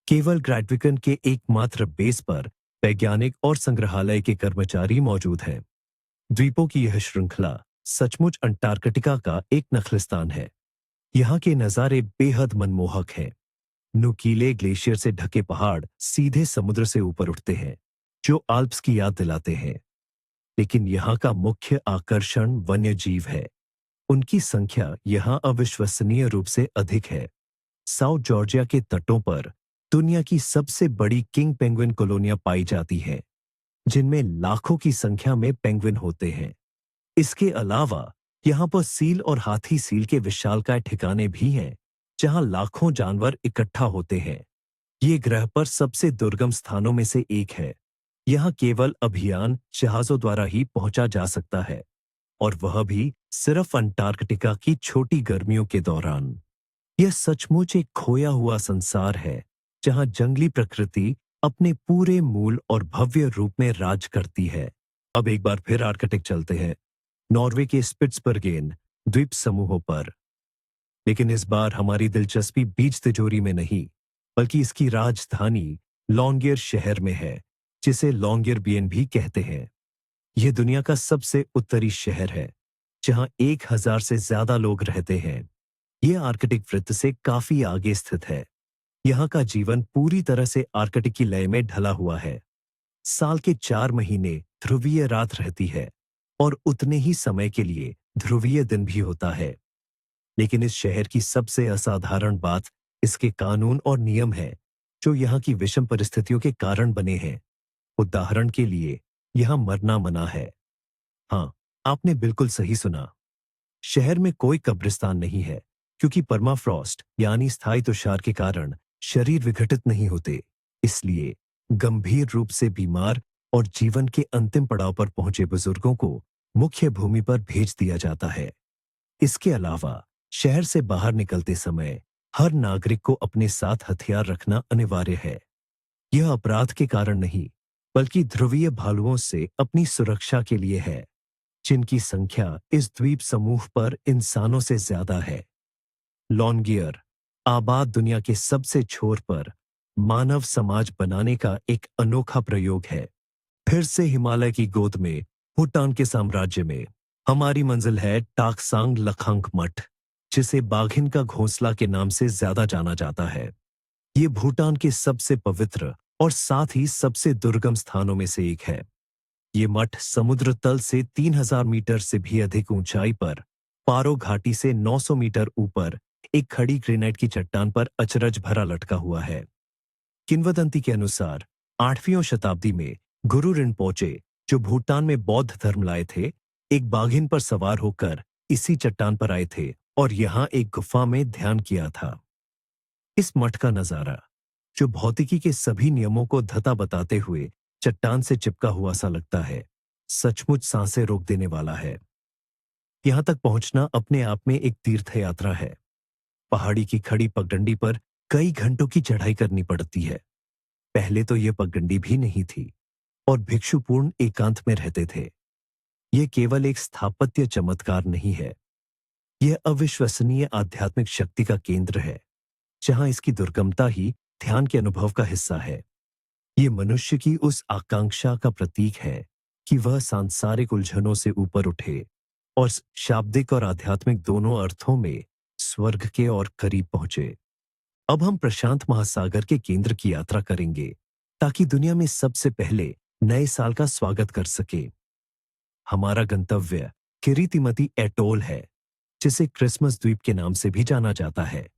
केवल ग्रैडविकन के एकमात्र बेस पर वैज्ञानिक और संग्रहालय के कर्मचारी मौजूद हैं। द्वीपों की यह श्रृंखला सचमुच अंटार्कटिका का एक नखलिस्तान है। यहाँ के नज़ारे बेहद मनमोहक हैं। नुकीले ग्लेशियर से ढके पहाड़ सीधे समुद्र से ऊपर उठते हैं, जो आल्प्स की याद दिलाते हैं। लेकिन यहाँ का मुख्य आकर्षण वन्य जीव है। उनकी संख्या यहाँ अविश्वसनीय रूप से अधिक है। साउथ जॉर्जिया के तटों पर दुनिया की सबसे बड़ी किंग पेंगुइन कॉलोनियां पाई जाती हैं, जिनमें लाखों की संख्या में पेंगुइन होते हैं। इसके अलावा यहाँ पर सील और हाथी सील के विशालकाय ठिकाने भी हैं, जहाँ लाखों जानवर इकट्ठा होते हैं। ये ग्रह पर सबसे दुर्गम स्थानों में से एक है। यहाँ केवल अभियान जहाजों द्वारा ही पहुंचा जा सकता है, और वह भी सिर्फ अंटार्कटिका की छोटी गर्मियों के दौरान। यह सचमुच एक खोया हुआ संसार है, जहां जंगली प्रकृति अपने पूरे मूल और भव्य रूप में राज करती है। अब एक बार फिर आर्कटिक चलते हैं, नॉर्वे के स्पिट्सबर्गेन द्वीप समूहों पर। लेकिन इस बार हमारी दिलचस्पी बीच तिजोरी में नहीं, बल्कि इसकी राजधानी लॉन्गियर शहर में है, जिसे लॉन्गियरबियन भी कहते हैं। यह दुनिया का सबसे उत्तरी शहर है, जहां 1000 से ज्यादा लोग रहते हैं। यह आर्कटिक वृत्त से काफी आगे स्थित है। यहाँ का जीवन पूरी तरह से आर्कटिक की लय में ढला हुआ है। साल के 4 महीने ध्रुवीय रात रहती है और उतने ही समय के लिए ध्रुवीय दिन भी होता है। लेकिन इस शहर की सबसे असाधारण बात इसके कानून और नियम है, जो यहाँ की विषम परिस्थितियों के कारण बने हैं। उदाहरण के लिए, यहाँ मरना मना है। हाँ, आपने बिल्कुल सही सुना। शहर में कोई कब्रिस्तान नहीं है, क्योंकि परमाफ्रॉस्ट यानी स्थायी तुषार के कारण शरीर विघटित नहीं होते। इसलिए गंभीर रूप से बीमार और जीवन के अंतिम पड़ाव पर पहुंचे बुजुर्गों को मुख्य भूमि पर भेज दिया जाता है। इसके अलावा शहर से बाहर निकलते समय हर नागरिक को अपने साथ हथियार रखना अनिवार्य है। यह अपराध के कारण नहीं, बल्कि ध्रुवीय भालुओं से अपनी सुरक्षा के लिए है, जिनकी संख्या इस द्वीप समूह पर इंसानों से ज्यादा है। लॉन्गियर आबाद दुनिया के सबसे छोर पर मानव समाज बनाने का एक अनोखा प्रयोग है। फिर से हिमालय की गोद में भूटान के साम्राज्य में हमारी मंजिल है टाकसांग लखांग मठ, जिसे बाघिन का घोंसला के नाम से ज्यादा जाना जाता है। ये भूटान के सबसे पवित्र और साथ ही सबसे दुर्गम स्थानों में से एक है। ये मठ समुद्र तल से 3000 मीटर से भी अधिक ऊंचाई पर, पारो घाटी से 900 मीटर ऊपर, एक खड़ी ग्रेनाइट की चट्टान पर अचरज भरा लटका हुआ है। किंवदंती के अनुसार 8वीं शताब्दी में गुरु रिनपोचे, जो भूटान में बौद्ध धर्म लाए थे, एक बाघिन पर सवार होकर इसी चट्टान पर आए थे और यहां एक गुफा में ध्यान किया था। इस मठ का नजारा, जो भौतिकी के सभी नियमों को धता बताते हुए चट्टान से चिपका हुआ सा लगता है, सचमुच सांसें रोक देने वाला है। यहां तक पहुंचना अपने आप में एक तीर्थ यात्रा है। पहाड़ी की खड़ी पगडंडी पर कई घंटों की चढ़ाई करनी पड़ती है। पहले तो यह पगडंडी भी नहीं थी और भिक्षु पूर्ण एकांत में रहते थे। यह केवल एक स्थापत्य चमत्कार नहीं है, यह अविश्वसनीय आध्यात्मिक शक्ति का केंद्र है, जहां इसकी दुर्गमता ही ध्यान के अनुभव का हिस्सा है। ये मनुष्य की उस आकांक्षा का प्रतीक है कि वह सांसारिक उलझनों से ऊपर उठे और शाब्दिक और आध्यात्मिक दोनों अर्थों में स्वर्ग के और करीब पहुंचे। अब हम प्रशांत महासागर के केंद्र की यात्रा करेंगे, ताकि दुनिया में सबसे पहले नए साल का स्वागत कर सके। हमारा गंतव्य किरितिमती एटोल है, जिसे क्रिसमस द्वीप के नाम से भी जाना जाता है।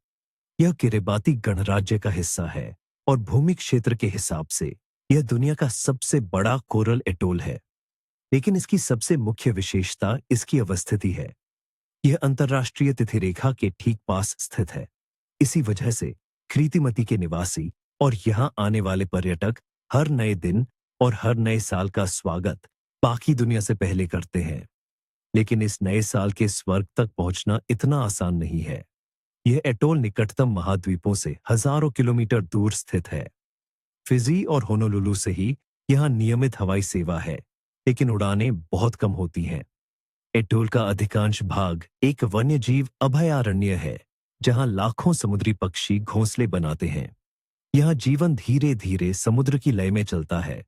यह किरिबाती गणराज्य का हिस्सा है और भूमि क्षेत्र के हिसाब से यह दुनिया का सबसे बड़ा कोरल एटोल है। लेकिन इसकी सबसे मुख्य विशेषता इसकी अवस्थिति है। यह अंतर्राष्ट्रीय तिथि रेखा के ठीक पास स्थित है। इसी वजह से क्रीतिमती के निवासी और यहां आने वाले पर्यटक हर नए दिन और हर नए साल का स्वागत बाकी दुनिया से पहले करते हैं। लेकिन इस नए साल के स्वर्ग तक पहुंचना इतना आसान नहीं है। यह एटोल निकटतम महाद्वीपों से हजारों किलोमीटर दूर स्थित है। फिजी और होनोलुलु से ही यहां नियमित हवाई सेवा है, लेकिन उड़ानें बहुत कम होती हैं। एटोल का अधिकांश भाग एक वन्यजीव अभयारण्य है, जहां लाखों समुद्री पक्षी घोंसले बनाते हैं। यहां जीवन धीरे धीरे समुद्र की लय में चलता है।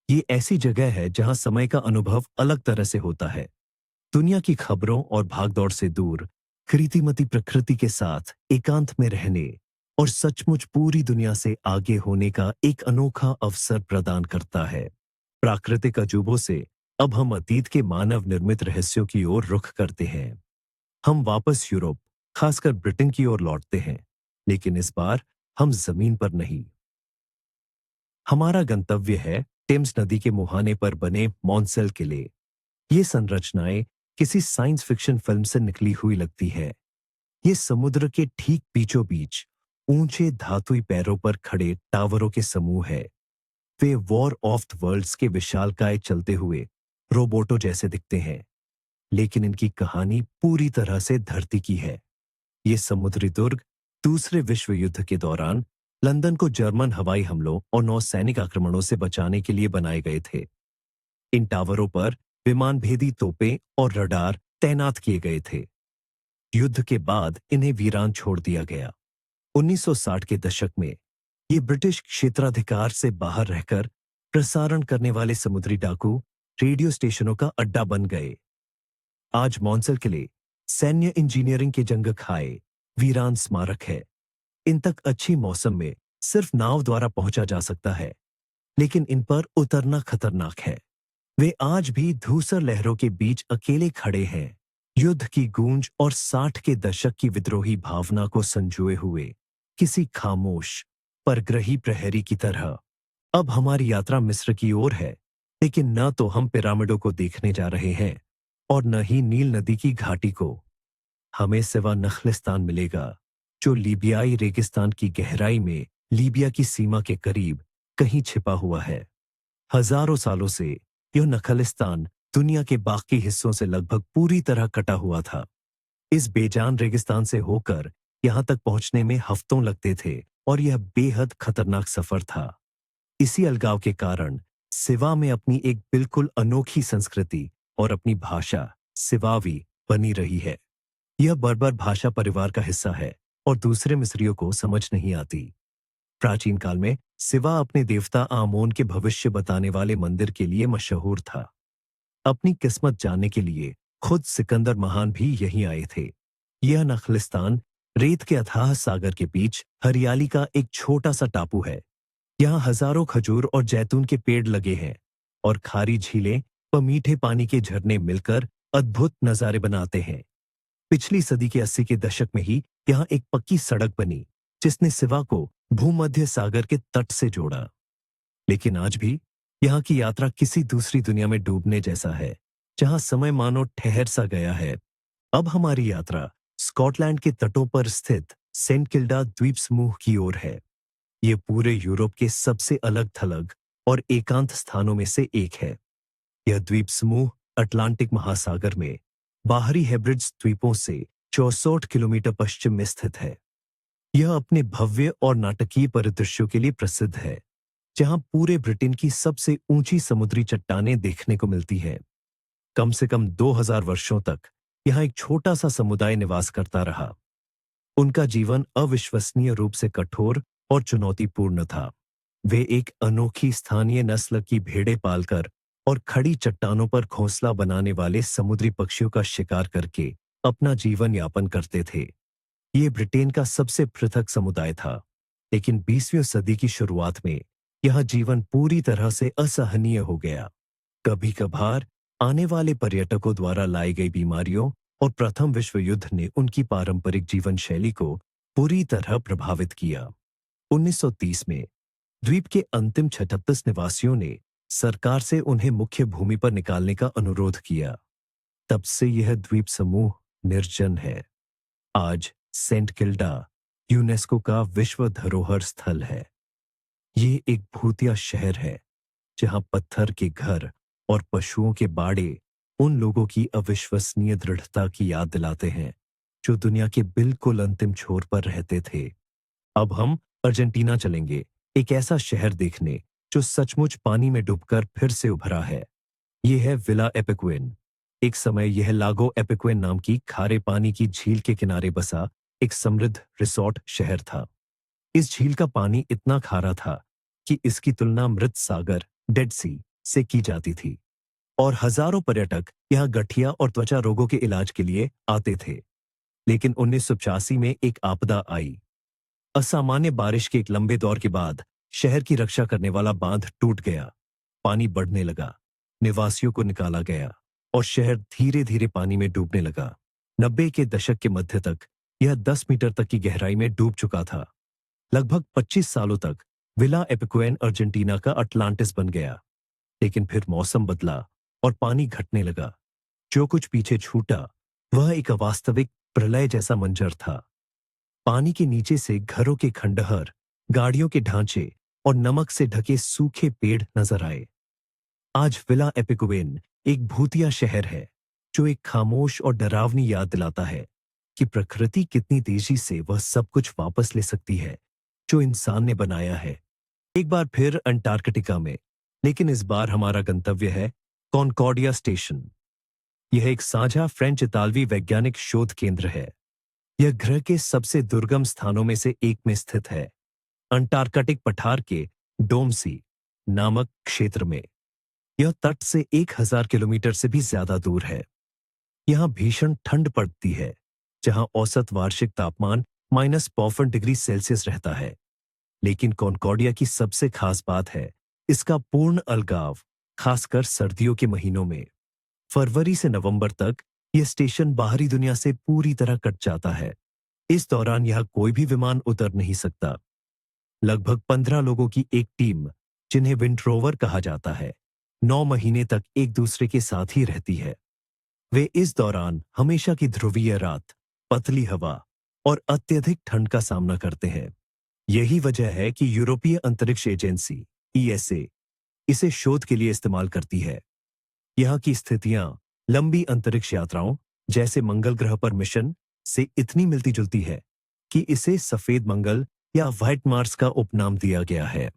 ये ऐसी जगह है जहां समय का अनुभव अलग तरह से होता है। दुनिया की खबरों और भागदौड़ से दूर कृतिमती प्रकृति के साथ एकांत में रहने और सचमुच पूरी दुनिया से आगे होने का एक अनोखा अवसर प्रदान करता है। प्राकृतिक अजूबों से अब हम अतीत के मानव निर्मित रहस्यों की ओर रुख करते हैं। हम वापस यूरोप, खासकर ब्रिटेन की ओर लौटते हैं, लेकिन इस बार हम जमीन पर नहीं। हमारा गंतव्य है टेम्स नदी के मुहाने पर बने मॉन्सेल किले। ये संरचनाएं किसी साइंस फिक्शन फिल्म से निकली हुई लगती है। ये समुद्र के ठीक बीचों बीच ऊंचे धातुई पैरों पर खड़े टावरों के समूह है। वे वॉर ऑफ द वर्ल्ड्स के विशालकाय चलते हुए रोबोटों जैसे दिखते हैं, लेकिन इनकी कहानी पूरी तरह से धरती की है। ये समुद्री दुर्ग दूसरे विश्व युद्ध के दौरान लंदन को जर्मन हवाई हमलों और नौसैनिक आक्रमणों से बचाने के लिए बनाए गए थे। इन टावरों पर विमान भेदी तोपें और रडार तैनात किए गए थे। युद्ध के बाद इन्हें वीरान छोड़ दिया गया। 1960 के दशक में ये ब्रिटिश क्षेत्राधिकार से बाहर रहकर प्रसारण करने वाले समुद्री डाकू रेडियो स्टेशनों का अड्डा बन गए। आज मॉन्सेल किले सैन्य इंजीनियरिंग के जंग खाए वीरान स्मारक है। इन तक अच्छी मौसम में सिर्फ नाव द्वारा पहुंचा जा सकता है, लेकिन इन पर उतरना खतरनाक है। वे आज भी धूसर लहरों के बीच अकेले खड़े हैं, युद्ध की गूंज और 60 के दशक की विद्रोही भावना को संजोए हुए किसी खामोश परग्रही प्रहरी की तरह। अब हमारी यात्रा मिस्र की ओर है, लेकिन न तो हम पिरामिडों को देखने जा रहे हैं और न ही नील नदी की घाटी को। हमें सिवा नखलिस्तान मिलेगा, जो लीबियाई रेगिस्तान की गहराई में लीबिया की सीमा के करीब कहीं छिपा हुआ है। हजारों सालों से यह नखलिस्तान दुनिया के बाकी हिस्सों से लगभग पूरी तरह कटा हुआ था। इस बेजान रेगिस्तान से होकर यहां तक पहुंचने में हफ्तों लगते थे और यह बेहद खतरनाक सफर था। इसी अलगाव के कारण सिवा में अपनी एक बिल्कुल अनोखी संस्कृति और अपनी भाषा सिवावी बनी रही है। यह बर्बर भाषा परिवार का हिस्सा है और दूसरे मिस्रियों को समझ नहीं आती। प्राचीन काल में सिवा अपने देवता आमोन के भविष्य बताने वाले मंदिर के लिए मशहूर था। अपनी किस्मत जानने के लिए खुद सिकंदर महान भी यहीं आए थे। यह नखलिस्तान रेत के अथाह सागर के बीच हरियाली का एक छोटा सा टापू है। यहाँ हजारों खजूर और जैतून के पेड़ लगे हैं और खारी झीलें व मीठे पानी के झरने मिलकर अद्भुत नजारे बनाते हैं। पिछली सदी के 80 के दशक में ही यहाँ एक पक्की सड़क बनी जिसने सिवा को भूमध्य सागर के तट से जोड़ा। लेकिन आज भी यहाँ की यात्रा किसी दूसरी दुनिया में डूबने जैसा है, जहाँ समय मानो ठहर सा गया है। अब हमारी यात्रा स्कॉटलैंड के तटों पर स्थित सेंट किल्डा द्वीप समूह की ओर है। ये पूरे यूरोप के सबसे अलग थलग और एकांत स्थानों में से एक है। यह द्वीप समूह अटलांटिक महासागर में बाहरी हेब्रिड्स द्वीपों से 64 किलोमीटर पश्चिम में स्थित है। यह अपने भव्य और नाटकीय परिदृश्यों के लिए प्रसिद्ध है, जहां पूरे ब्रिटेन की सबसे ऊंची समुद्री चट्टानें देखने को मिलती है। कम से कम 2000 वर्षों तक यहाँ एक छोटा सा समुदाय निवास करता रहा। उनका जीवन अविश्वसनीय रूप से कठोर और चुनौतीपूर्ण था। वे एक अनोखी स्थानीय नस्ल की भेड़ें पालकर और खड़ी चट्टानों पर घोंसला बनाने वाले समुद्री पक्षियों का शिकार करके अपना जीवन यापन करते थे। ये ब्रिटेन का सबसे पृथक समुदाय था, लेकिन 20वीं सदी की शुरुआत में यह जीवन पूरी तरह से असहनीय हो गया। कभी कभार आने वाले पर्यटकों द्वारा लाई गई बीमारियों और प्रथम विश्व युद्ध ने उनकी पारंपरिक जीवन शैली को पूरी तरह प्रभावित किया। 1930 में द्वीप के अंतिम 36 निवासियों ने सरकार से उन्हें मुख्य भूमि पर निकालने का अनुरोध किया। तब से यह द्वीप समूह निर्जन है। आज सेंट किल्डा यूनेस्को का विश्व धरोहर स्थल है। ये एक भूतिया शहर है, जहां पत्थर के घर और पशुओं के बाड़े उन लोगों की अविश्वसनीय दृढ़ता की याद दिलाते हैं, जो दुनिया के बिल्कुल अंतिम छोर पर रहते थे। अब हम अर्जेंटीना चलेंगे, एक ऐसा शहर देखने जो सचमुच पानी में डूबकर फिर से उभरा है। यह है विला एपिक्वेन। एक समय यह लागो एपिक्वेन नाम की खारे पानी की झील के किनारे बसा एक समृद्ध रिसोर्ट शहर था। इस झील का पानी इतना खारा था कि इसकी तुलना मृत सागर डेड सी से की जाती थी और हजारों पर्यटक यहाँ गठिया और त्वचा रोगों के इलाज के लिए आते थे। लेकिन 1985 में एक आपदा आई। असामान्य बारिश के एक लंबे दौर के बाद शहर की रक्षा करने वाला बांध टूट गया। पानी बढ़ने लगा, निवासियों को निकाला गया और शहर धीरे धीरे पानी में डूबने लगा। 90 के दशक के मध्य तक यह 10 मीटर तक की गहराई में डूब चुका था। लगभग 25 सालों तक विला एपिक्वेन अर्जेंटीना का अटलांटिस बन गया। लेकिन फिर मौसम बदला और पानी घटने लगा। जो कुछ पीछे छूटा वह एक अवास्तविक प्रलय जैसा मंजर था। पानी के नीचे से घरों के खंडहर, गाड़ियों के ढांचे और नमक से ढके सूखे पेड़ नजर आए। आज विला एपिक्वेन एक भूतिया शहर है, जो एक खामोश और डरावनी याद दिलाता है कि प्रकृति कितनी तेजी से वह सब कुछ वापस ले सकती है जो इंसान ने बनाया है। एक बार फिर अंटार्कटिका में, लेकिन इस बार हमारा गंतव्य है कॉनकॉर्डिया स्टेशन। यह एक साझा फ्रेंच इतालवी वैज्ञानिक शोध केंद्र है। यह ग्रह के सबसे दुर्गम स्थानों में से एक में स्थित है, अंटार्कटिक पठार के डोमसी नामक क्षेत्र में। यह तट से 1000 किलोमीटर से भी ज्यादा दूर है। यहां भीषण ठंड पड़ती है, जहां औसत वार्षिक तापमान -54 डिग्री सेल्सियस रहता है। लेकिन कॉनकॉर्डिया की सबसे खास बात है इसका पूर्ण अलगाव, खासकर सर्दियों के महीनों में। फरवरी से नवंबर तक यह स्टेशन बाहरी दुनिया से पूरी तरह कट जाता है। इस दौरान यहां कोई भी विमान उतर नहीं सकता। लगभग 15 लोगों की एक टीम, जिन्हें विंड रोवर कहा जाता है, 9 महीने तक एक दूसरे के साथ ही रहती है। वे इस दौरान हमेशा की ध्रुवीय रात, पतली हवा और अत्यधिक ठंड का सामना करते हैं। यही वजह है कि यूरोपीय अंतरिक्ष एजेंसी ईएसए इसे शोध के लिए इस्तेमाल करती है। यहाँ की स्थितियां लंबी अंतरिक्ष यात्राओं जैसे मंगल ग्रह पर मिशन से इतनी मिलती जुलती है कि इसे सफेद मंगल या व्हाइट मार्स का उपनाम दिया गया है।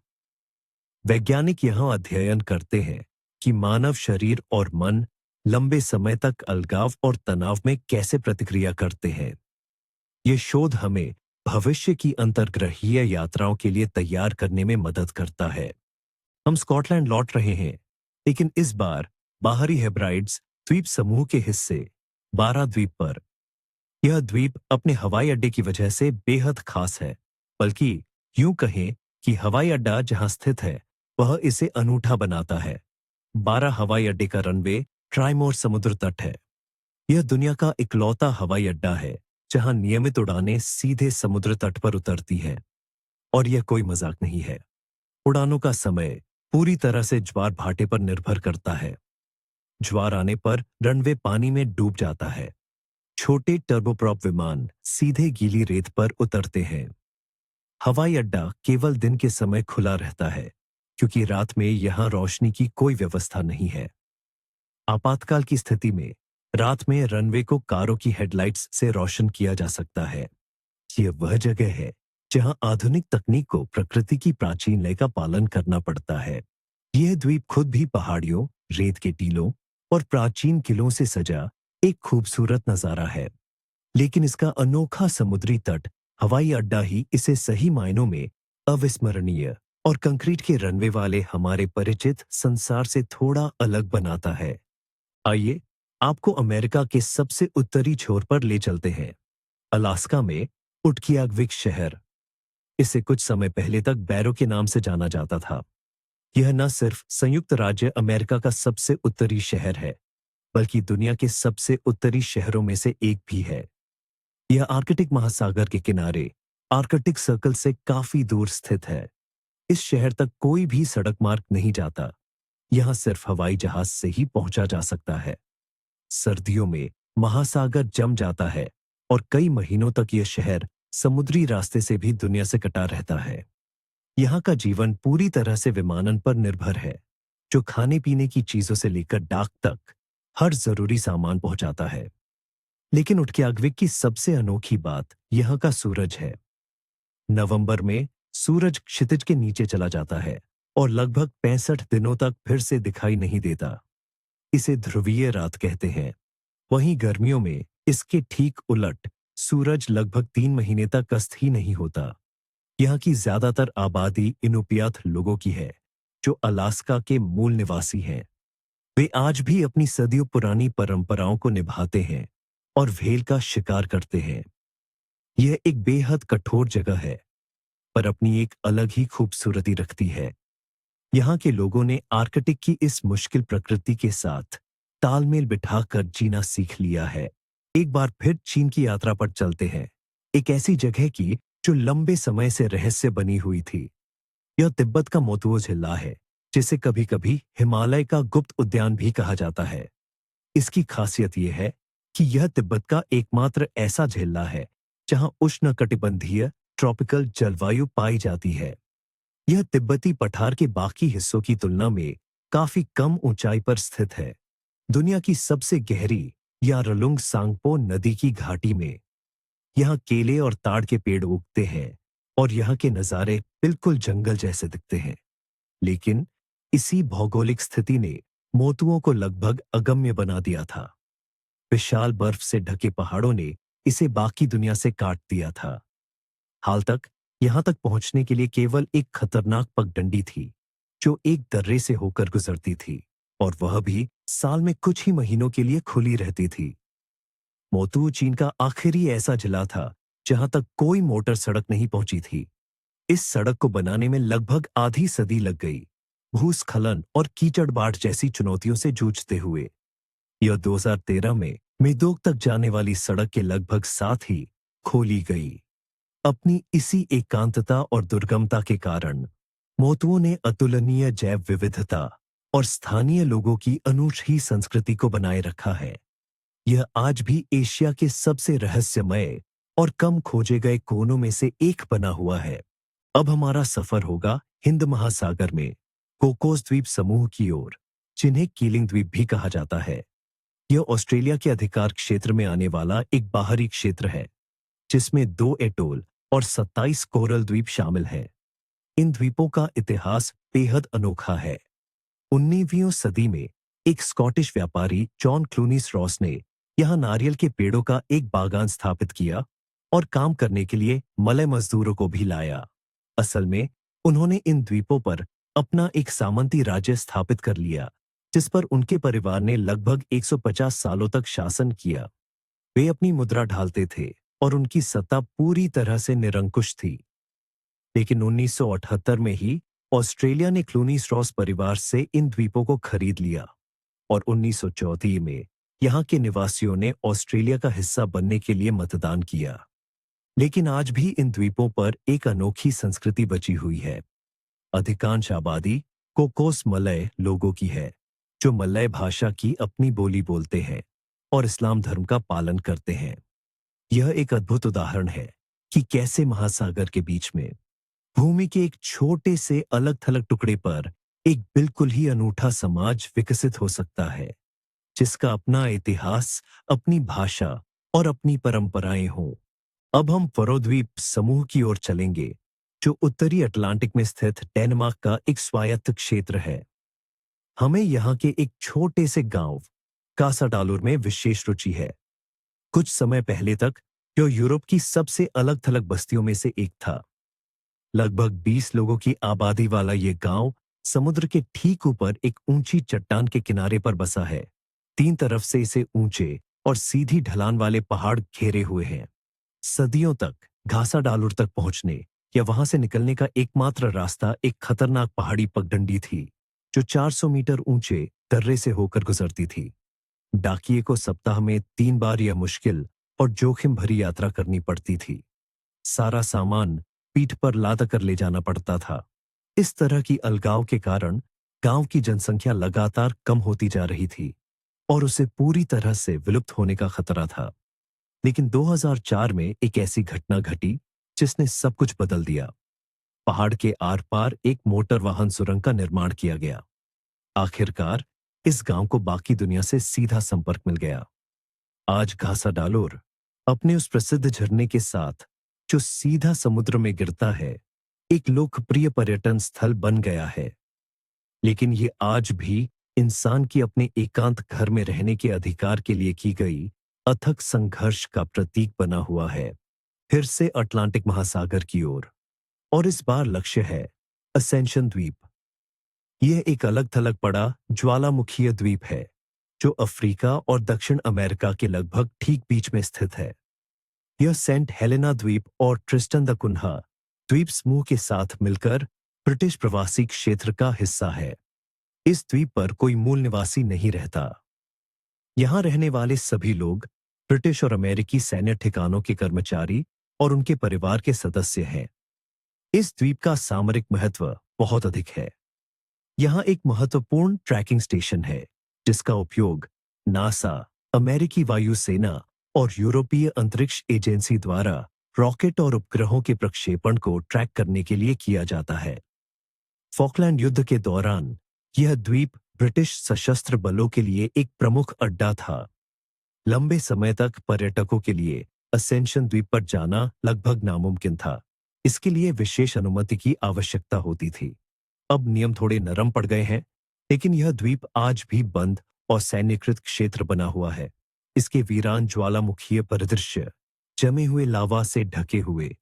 वैज्ञानिक यहाँ अध्ययन करते हैं कि मानव शरीर और मन लंबे समय तक अलगाव और तनाव में कैसे प्रतिक्रिया करते हैं। ये शोध हमें भविष्य की अंतर्ग्रहीय यात्राओं के लिए तैयार करने में मदद करता है। हम स्कॉटलैंड लौट रहे हैं, लेकिन इस बार बाहरी हेब्राइड्स द्वीप समूह के हिस्से 12 द्वीप पर। यह द्वीप अपने हवाई अड्डे की वजह से बेहद खास है, बल्कि यूं कहें कि हवाई अड्डा जहां स्थित है वह इसे अनूठा बनाता है। 12 हवाई अड्डे का रनवे ट्राइमोर समुद्र तट है। यह दुनिया का इकलौता हवाई अड्डा है जहां नियमित उड़ानें सीधे समुद्र तट पर उतरती हैं। और यह कोई मजाक नहीं है। उड़ानों का समय पूरी तरह से ज्वार भाटे पर निर्भर करता है। ज्वार आने पर रनवे पानी में डूब जाता है। छोटे टर्बोप्रॉप विमान सीधे गीली रेत पर उतरते हैं। हवाई अड्डा केवल दिन के समय खुला रहता है क्योंकि रात में यहां रोशनी की कोई व्यवस्था नहीं है। आपातकाल की स्थिति में रात में रनवे को कारों की हेडलाइट्स से रोशन किया जा सकता है। यह वह जगह है जहां आधुनिक तकनीक को प्रकृति की प्राचीन लय का पालन करना पड़ता है। यह द्वीप खुद भी पहाड़ियों, रेत के टीलों और प्राचीन किलों से सजा एक खूबसूरत नजारा है। लेकिन इसका अनोखा समुद्री तट हवाई अड्डा ही इसे सही मायनों में अविस्मरणीय और कंक्रीट के रनवे वाले हमारे परिचित संसार से थोड़ा अलग बनाता है। आइए आपको अमेरिका के सबसे उत्तरी छोर पर ले चलते हैं, अलास्का में उटकियाकविक शहर। इसे कुछ समय पहले तक बैरो के नाम से जाना जाता था। यह न सिर्फ संयुक्त राज्य अमेरिका का सबसे उत्तरी शहर है, बल्कि दुनिया के सबसे उत्तरी शहरों में से एक भी है। यह आर्कटिक महासागर के किनारे आर्कटिक सर्कल से काफी दूर स्थित है। इस शहर तक कोई भी सड़क मार्ग नहीं जाता। यहां सिर्फ हवाई जहाज से ही पहुंचा जा सकता है। सर्दियों में महासागर जम जाता है और कई महीनों तक यह शहर समुद्री रास्ते से भी दुनिया से कटा रहता है। यहाँ का जीवन पूरी तरह से विमानन पर निर्भर है, जो खाने पीने की चीजों से लेकर डाक तक हर जरूरी सामान पहुंचाता है। लेकिन उटकियाकविक की सबसे अनोखी बात यहाँ का सूरज है। नवंबर में सूरज क्षितिज के नीचे चला जाता है और लगभग 65 दिनों तक फिर से दिखाई नहीं देता। इसे ध्रुवीय रात कहते हैं। वहीं गर्मियों में इसके ठीक उलट सूरज लगभग 3 महीने तक अस्त ही नहीं होता। यहाँ की ज्यादातर आबादी इनुपियात लोगों की है, जो अलास्का के मूल निवासी हैं। वे आज भी अपनी सदियों पुरानी परंपराओं को निभाते हैं और व्हेल का शिकार करते हैं। यह एक बेहद कठोर जगह है, पर अपनी एक अलग ही खूबसूरती रखती है। यहाँ के लोगों ने आर्कटिक की इस मुश्किल प्रकृति के साथ तालमेल बिठाकर जीना सीख लिया है। एक बार फिर चीन की यात्रा पर चलते हैं, एक ऐसी जगह की जो लंबे समय से रहस्य बनी हुई थी। यह तिब्बत का मोतुओ जिला है, जिसे कभी कभी हिमालय का गुप्त उद्यान भी कहा जाता है। इसकी खासियत यह है कि यह तिब्बत का एकमात्र ऐसा जिला है जहां उष्णकटिबंधीय ट्रॉपिकल जलवायु पाई जाती है। यह तिब्बती पठार के बाकी हिस्सों की तुलना में काफी कम ऊंचाई पर स्थित है, दुनिया की सबसे गहरी यारलुंग सांगपो नदी की घाटी में। यहाँ केले और ताड़ के पेड़ उगते हैं और यहाँ के नज़ारे बिल्कुल जंगल जैसे दिखते हैं। लेकिन इसी भौगोलिक स्थिति ने मोतुओं को लगभग अगम्य बना दिया था। विशाल बर्फ से ढके पहाड़ों ने इसे बाकी दुनिया से काट दिया था। हाल तक यहां तक पहुंचने के लिए केवल एक खतरनाक पगडंडी थी, जो एक दर्रे से होकर गुजरती थी, और वह भी साल में कुछ ही महीनों के लिए खुली रहती थी। मोतू चीन का आखिरी ऐसा जिला था जहां तक कोई मोटर सड़क नहीं पहुंची थी। इस सड़क को बनाने में लगभग आधी सदी लग गई, भूस्खलन और कीचड़बाढ़ जैसी चुनौतियों से जूझते हुए। यह 2013 में मेदोक तक जाने वाली सड़क के लगभग साथ ही खोली गई। अपनी इसी एकांतता और दुर्गमता के कारण मोतुओं ने अतुलनीय जैव विविधता और स्थानीय लोगों की अनूठी संस्कृति को बनाए रखा है। यह आज भी एशिया के सबसे रहस्यमय और कम खोजे गए कोनों में से एक बना हुआ है। अब हमारा सफर होगा हिंद महासागर में कोकोस द्वीप समूह की ओर, जिन्हें कीलिंग द्वीप भी कहा जाता है। यह ऑस्ट्रेलिया के अधिकार क्षेत्र में आने वाला एक बाहरी क्षेत्र है, जिसमें 2 एटोल और 27 कोरल द्वीप शामिल हैं। इन द्वीपों का इतिहास बेहद अनोखा है। 19वीं सदी में एक स्कॉटिश व्यापारी जॉन क्लूनीस रॉस ने यहां नारियल के पेड़ों का एक बागान स्थापित किया और काम करने के लिए मलय मजदूरों को भी लाया। असल में उन्होंने इन द्वीपों पर अपना एक सामंती राज्य स्थापित कर लिया, जिस पर उनके परिवार ने लगभग 150 सालों तक शासन किया। वे अपनी मुद्रा ढालते थे और उनकी सत्ता पूरी तरह से निरंकुश थी। लेकिन 1978 में ही ऑस्ट्रेलिया ने क्लूनी स्ट्रॉस परिवार से इन द्वीपों को खरीद लिया और 1934 में यहाँ के निवासियों ने ऑस्ट्रेलिया का हिस्सा बनने के लिए मतदान किया। लेकिन आज भी इन द्वीपों पर एक अनोखी संस्कृति बची हुई है। अधिकांश आबादी कोकोस मलय लोगों की है, जो मलय भाषा की अपनी बोली बोलते हैं और इस्लाम धर्म का पालन करते हैं। यह एक अद्भुत उदाहरण है कि कैसे महासागर के बीच में भूमि के एक छोटे से अलग थलग टुकड़े पर एक बिल्कुल ही अनूठा समाज विकसित हो सकता है, जिसका अपना इतिहास, अपनी भाषा और अपनी परंपराएं हों। अब हम फरो द्वीप समूह की ओर चलेंगे, जो उत्तरी अटलांटिक में स्थित डेनमार्क का एक स्वायत्त क्षेत्र है। हमें यहाँ के एक छोटे से गांव कासाडालुर में विशेष रुचि है। कुछ समय पहले तक यह यूरोप की सबसे अलग थलग बस्तियों में से एक था। लगभग 20 लोगों की आबादी वाला ये गांव समुद्र के ठीक ऊपर एक ऊंची चट्टान के किनारे पर बसा है। 3 तरफ से इसे ऊंचे और सीधी ढलान वाले पहाड़ घेरे हुए हैं। सदियों तक घासाडालुर तक पहुंचने या वहां से निकलने का एकमात्र रास्ता एक खतरनाक पहाड़ी पगडंडी थी, जो 400 मीटर ऊंचे दर्रे से होकर गुजरती थी। डाकिये को सप्ताह में 3 बार यह मुश्किल और जोखिम भरी यात्रा करनी पड़ती थी। सारा सामान पीठ पर लाद कर ले जाना पड़ता था। इस तरह की अलगाव के कारण गांव की जनसंख्या लगातार कम होती जा रही थी और उसे पूरी तरह से विलुप्त होने का खतरा था। लेकिन 2004 में एक ऐसी घटना घटी जिसने सब कुछ बदल दिया। पहाड़ के आर पार एक मोटर वाहन सुरंग का निर्माण किया गया। आखिरकार इस गांव को बाकी दुनिया से सीधा संपर्क मिल गया। आज घासाडालोर अपने उस प्रसिद्ध झरने के साथ, जो सीधा समुद्र में गिरता है, एक लोकप्रिय पर्यटन स्थल बन गया है। लेकिन ये आज भी इंसान की अपने एकांत घर में रहने के अधिकार के लिए की गई अथक संघर्ष का प्रतीक बना हुआ है, फिर से अटलांटिक महासागर की ओर। और इस बार लक्ष्य है असेंशन द्वीप। यह एक अलग थलग पड़ा ज्वालामुखीय द्वीप है, जो अफ्रीका और दक्षिण अमेरिका के लगभग ठीक बीच में स्थित है। यह सेंट हेलेना द्वीप और ट्रिस्टन द कुन्हा द्वीप समूह के साथ मिलकर ब्रिटिश प्रवासी क्षेत्र का हिस्सा है। इस द्वीप पर कोई मूल निवासी नहीं रहता। यहां रहने वाले सभी लोग ब्रिटिश और अमेरिकी सैन्य ठिकानों के कर्मचारी और उनके परिवार के सदस्य हैं। इस द्वीप का सामरिक महत्व बहुत अधिक है। यहां एक महत्वपूर्ण ट्रैकिंग स्टेशन है, जिसका उपयोग नासा, अमेरिकी वायुसेना और यूरोपीय अंतरिक्ष एजेंसी द्वारा रॉकेट और उपग्रहों के प्रक्षेपण को ट्रैक करने के लिए किया जाता है। फॉकलैंड युद्ध के दौरान यह द्वीप ब्रिटिश सशस्त्र बलों के लिए एक प्रमुख अड्डा था। लंबे समय तक पर्यटकों के लिए असेंशन द्वीप पर जाना लगभग नामुमकिन था। इसके लिए विशेष अनुमति की आवश्यकता होती थी। अब नियम थोड़े नरम पड़ गए हैं, लेकिन यह द्वीप आज भी बंद और सैन्यकृत क्षेत्र बना हुआ है। इसके वीरान ज्वालामुखीय परिदृश्य, जमे हुए लावा से ढके हुए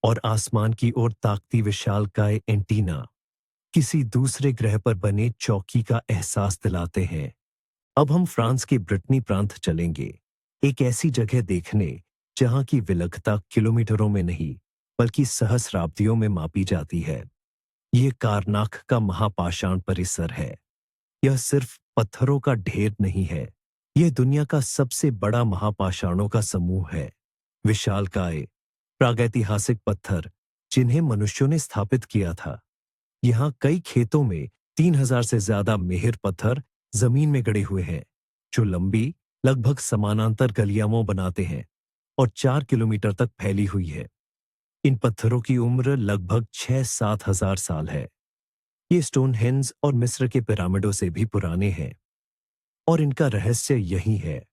और आसमान की ओर ताकती विशालकाय एंटीना किसी दूसरे ग्रह पर बने चौकी का एहसास दिलाते हैं। अब हम फ्रांस के ब्रिटनी प्रांत चलेंगे, एक ऐसी जगह देखने जहां की विलक्षणता किलोमीटरों में नहीं बल्कि सहस्राब्दियों में मापी जाती है। यह कारनाक का महापाषाण परिसर है। यह सिर्फ पत्थरों का ढेर नहीं है, यह दुनिया का सबसे बड़ा महापाषाणों का समूह है। विशालकाय प्रागैतिहासिक पत्थर जिन्हें मनुष्यों ने स्थापित किया था। यहाँ कई खेतों में 3000 से ज्यादा मेहर पत्थर जमीन में गड़े हुए हैं, जो लंबी लगभग समानांतर गलियामों बनाते हैं और 4 किलोमीटर तक फैली हुई है। इन पत्थरों की उम्र लगभग 6-7 हजार साल है। ये स्टोनहेंज और मिस्र के पिरामिडों से भी पुराने हैं। और इनका रहस्य यही है,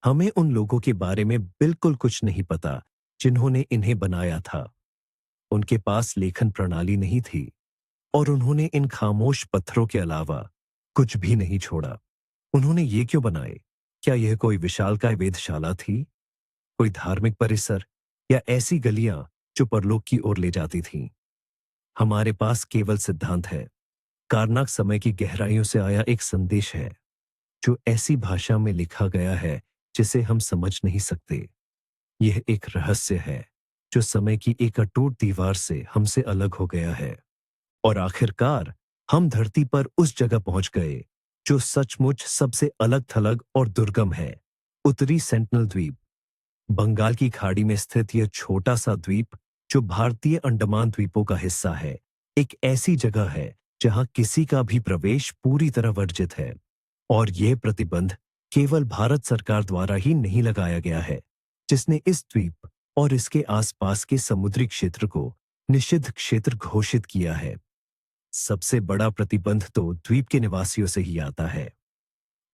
हमें उन लोगों के बारे में बिल्कुल कुछ नहीं पता जिन्होंने इन्हें बनाया था। उनके पास लेखन प्रणाली नहीं थी और उन्होंने इन खामोश पत्थरों के अलावा कुछ भी नहीं छोड़ा। उन्होंने ये क्यों बनाए? क्या यह कोई विशालकाय वेधशाला थी, कोई धार्मिक परिसर, या ऐसी गलियां जो परलोक की ओर ले जाती थीं? हमारे पास केवल सिद्धांत है। कारनाक समय की गहराइयों से आया एक संदेश है, जो ऐसी भाषा में लिखा गया है जिसे हम समझ नहीं सकते। यह एक रहस्य है, जो समय की एक अटूट दीवार से हमसे अलग हो गया है। और आखिरकार हम धरती पर उस जगह पहुंच गए जो सचमुच सबसे अलग थलग और दुर्गम है। उत्तरी सेंटिनल द्वीप। बंगाल की खाड़ी में स्थित यह छोटा सा द्वीप, जो भारतीय अंडमान द्वीपों का हिस्सा है, एक ऐसी जगह है जहां किसी का भी प्रवेश पूरी तरह वर्जित है। और यह प्रतिबंध केवल भारत सरकार द्वारा ही नहीं लगाया गया है, जिसने इस द्वीप और इसके आसपास के समुद्री क्षेत्र को निषिद्ध क्षेत्र घोषित किया है। सबसे बड़ा प्रतिबंध तो द्वीप के निवासियों से ही आता है।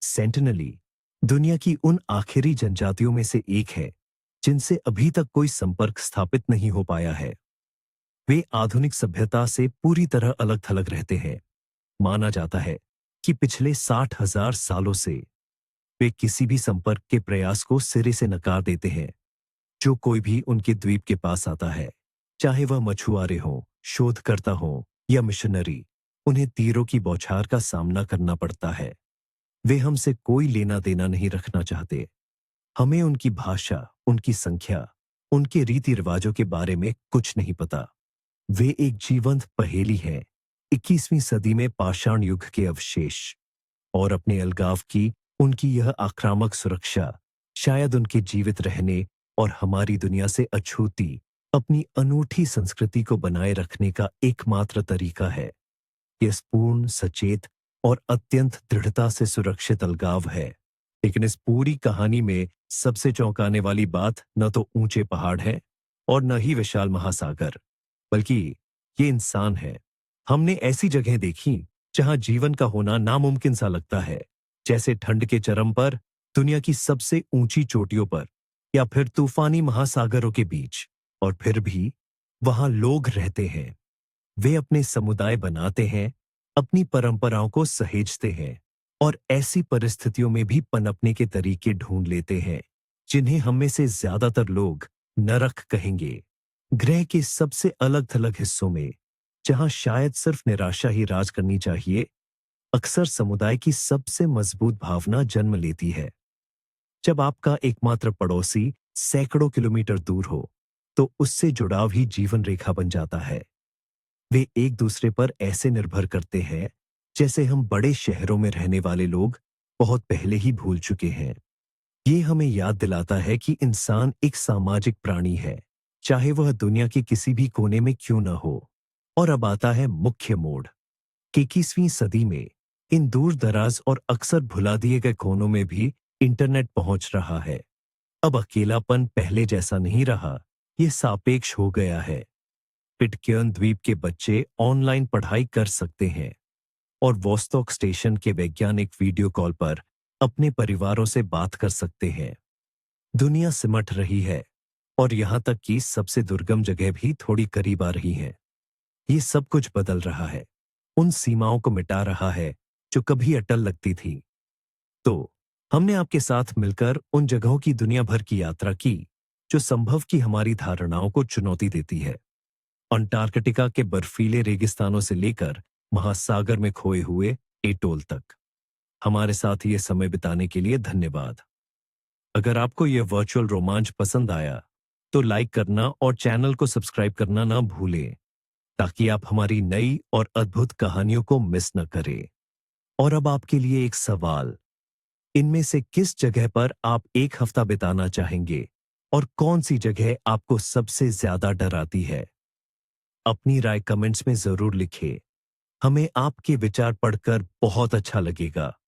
सेंटिनली दुनिया की उन आखिरी जनजातियों में से एक है जिनसे अभी तक कोई संपर्क स्थापित नहीं हो पाया है। वे आधुनिक सभ्यता से पूरी तरह अलग थलग रहते हैं। माना जाता है कि पिछले 60,000 सालों से वे किसी भी संपर्क के प्रयास को सिरे से नकार देते हैं। जो कोई भी उनके द्वीप के पास आता है, चाहे वह मछुआरे हों, शोधकर्ता हों या मिशनरी, उन्हें तीरों की बौछार का सामना करना पड़ता है। वे हमसे कोई लेना देना नहीं रखना चाहते। हमें उनकी भाषा, उनकी संख्या, उनके रीति रिवाजों के बारे में कुछ नहीं पता। वे एक जीवंत पहेली हैं, 21वीं सदी में पाषाण युग के अवशेष। और अपने अलगाव की उनकी यह आक्रामक सुरक्षा शायद उनके जीवित रहने और हमारी दुनिया से अछूती अपनी अनूठी संस्कृति को बनाए रखने का एकमात्र तरीका है। यह पूर्ण, सचेत और अत्यंत दृढ़ता से सुरक्षित अलगाव है। लेकिन इस पूरी कहानी में सबसे चौंकाने वाली बात न तो ऊंचे पहाड़ है और न ही विशाल महासागर, बल्कि ये इंसान है। हमने ऐसी जगह देखी जहां जीवन का होना नामुमकिन सा लगता है, जैसे ठंड के चरम पर, दुनिया की सबसे ऊंची चोटियों पर, या फिर तूफानी महासागरों के बीच। और फिर भी वहां लोग रहते हैं। वे अपने समुदाय बनाते हैं, अपनी परंपराओं को सहेजते हैं और ऐसी परिस्थितियों में भी पनपने के तरीके ढूंढ लेते हैं जिन्हें हम में से ज्यादातर लोग नरक कहेंगे। ग्रह के सबसे अलग थलग हिस्सों में, जहां शायद सिर्फ निराशा ही राज करनी चाहिए, अक्सर समुदाय की सबसे मजबूत भावना जन्म लेती है। जब आपका एकमात्र पड़ोसी सैकड़ों किलोमीटर दूर हो, तो उससे जुड़ाव ही जीवन रेखा बन जाता है। वे एक दूसरे पर ऐसे निर्भर करते हैं जैसे हम बड़े शहरों में रहने वाले लोग बहुत पहले ही भूल चुके हैं। ये हमें याद दिलाता है कि इंसान एक सामाजिक प्राणी है, चाहे वह दुनिया के किसी भी कोने में क्यों न हो। और अब आता है मुख्य मोड़। 21वीं सदी में इन दूर दराज और अक्सर भुला दिए गए कोनों में भी इंटरनेट पहुंच रहा है। अब अकेलापन पहले जैसा नहीं रहा, ये सापेक्ष हो गया है। पिटकेर्न द्वीप के बच्चे ऑनलाइन पढ़ाई कर सकते हैं और वोस्टॉक स्टेशन के वैज्ञानिक वीडियो कॉल पर अपने परिवारों से बात कर सकते हैं। दुनिया सिमट रही है और यहां तक कि सबसे दुर्गम जगह भी थोड़ी करीब आ रही हैं। ये सब कुछ बदल रहा है, उन सीमाओं को मिटा रहा है जो कभी अटल लगती थी। तो हमने आपके साथ मिलकर उन जगहों की दुनिया भर की यात्रा की जो संभव की हमारी धारणाओं को चुनौती देती है। अंटार्कटिका के बर्फीले रेगिस्तानों से लेकर महासागर में खोए हुए एटोल तक। हमारे साथ ये समय बिताने के लिए धन्यवाद। अगर आपको यह वर्चुअल रोमांच पसंद आया तो लाइक करना और चैनल को सब्सक्राइब करना ना भूलें, ताकि आप हमारी नई और अद्भुत कहानियों को मिस न करें। और अब आपके लिए एक सवाल, इनमें से किस जगह पर आप एक हफ्ता बिताना चाहेंगे और कौन सी जगह आपको सबसे ज्यादा डराती है? अपनी राय कमेंट्स में जरूर लिखें। हमें आपके विचार पढ़कर बहुत अच्छा लगेगा।